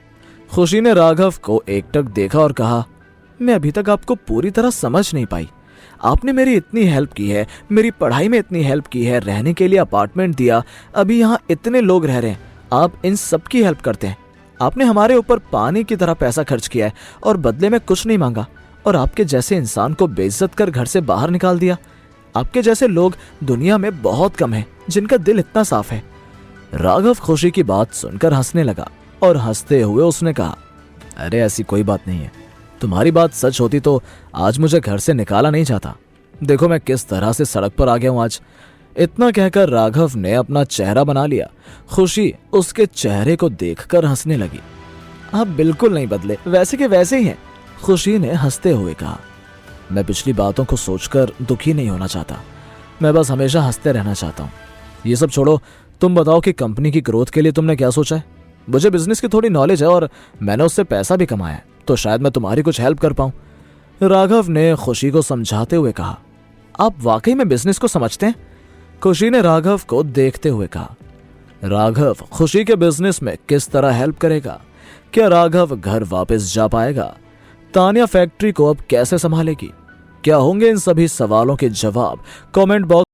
खुशी ने राघव को एकटक देखा और कहा, मैं अभी तक आपको पूरी तरह समझ नहीं पाई। आपने मेरी इतनी हेल्प की है, मेरी पढ़ाई में इतनी हेल्प की है, रहने के लिए अपार्टमेंट दिया, अभी यहाँ इतने लोग रह रहे हैं, आप इन सब की हेल्प करते हैं। आपने हमारे ऊपर पानी की तरह पैसा खर्च किया है और बदले में कुछ नहीं मांगा, और आपके जैसे इंसान को बेइज्जत कर घर से बाहर निकाल दिया। आपके जैसे लोग दुनिया में बहुत कम हैं जिनका दिल इतना साफ है। राघव खुशी की बात सुनकर हंसने लगा और हंसते हुए उसने कहा, अरे ऐसी कोई बात नहीं है, तुम्हारी बात सच होती तो आज मुझे घर से निकाला नहीं जाता। देखो मैं किस तरह से सड़क पर आ गया हूं आज। इतना कहकर राघव ने अपना चेहरा बना लिया। खुशी उसके चेहरे को देखकर हंसने लगी। आप बिल्कुल नहीं बदले, वैसे के वैसे ही हैं। खुशी ने हंसते हुए कहा, मैं पिछली बातों को सोचकर दुखी नहीं होना चाहता, मैं बस हमेशा हंसते रहना चाहता हूँ। ये सब छोड़ो, तुम बताओ कि कंपनी की ग्रोथ के लिए तुमने क्या सोचा है? मुझे बिजनेस की थोड़ी नॉलेज है और मैंने उससे पैसा भी कमाया है, तो शायद मैं तुम्हारी कुछ हेल्प कर पाऊं। राघव ने खुशी को समझाते हुए कहा, आप वाकई में बिजनेस को समझते हैं? खुशी ने राघव को देखते हुए कहा, राघव खुशी के बिजनेस में किस तरह हेल्प करेगा? क्या राघव घर वापस जा पाएगा? तान्या फैक्ट्री को अब कैसे संभालेगी? क्या होंगे इन सभी सवालों के जवाब? Comment box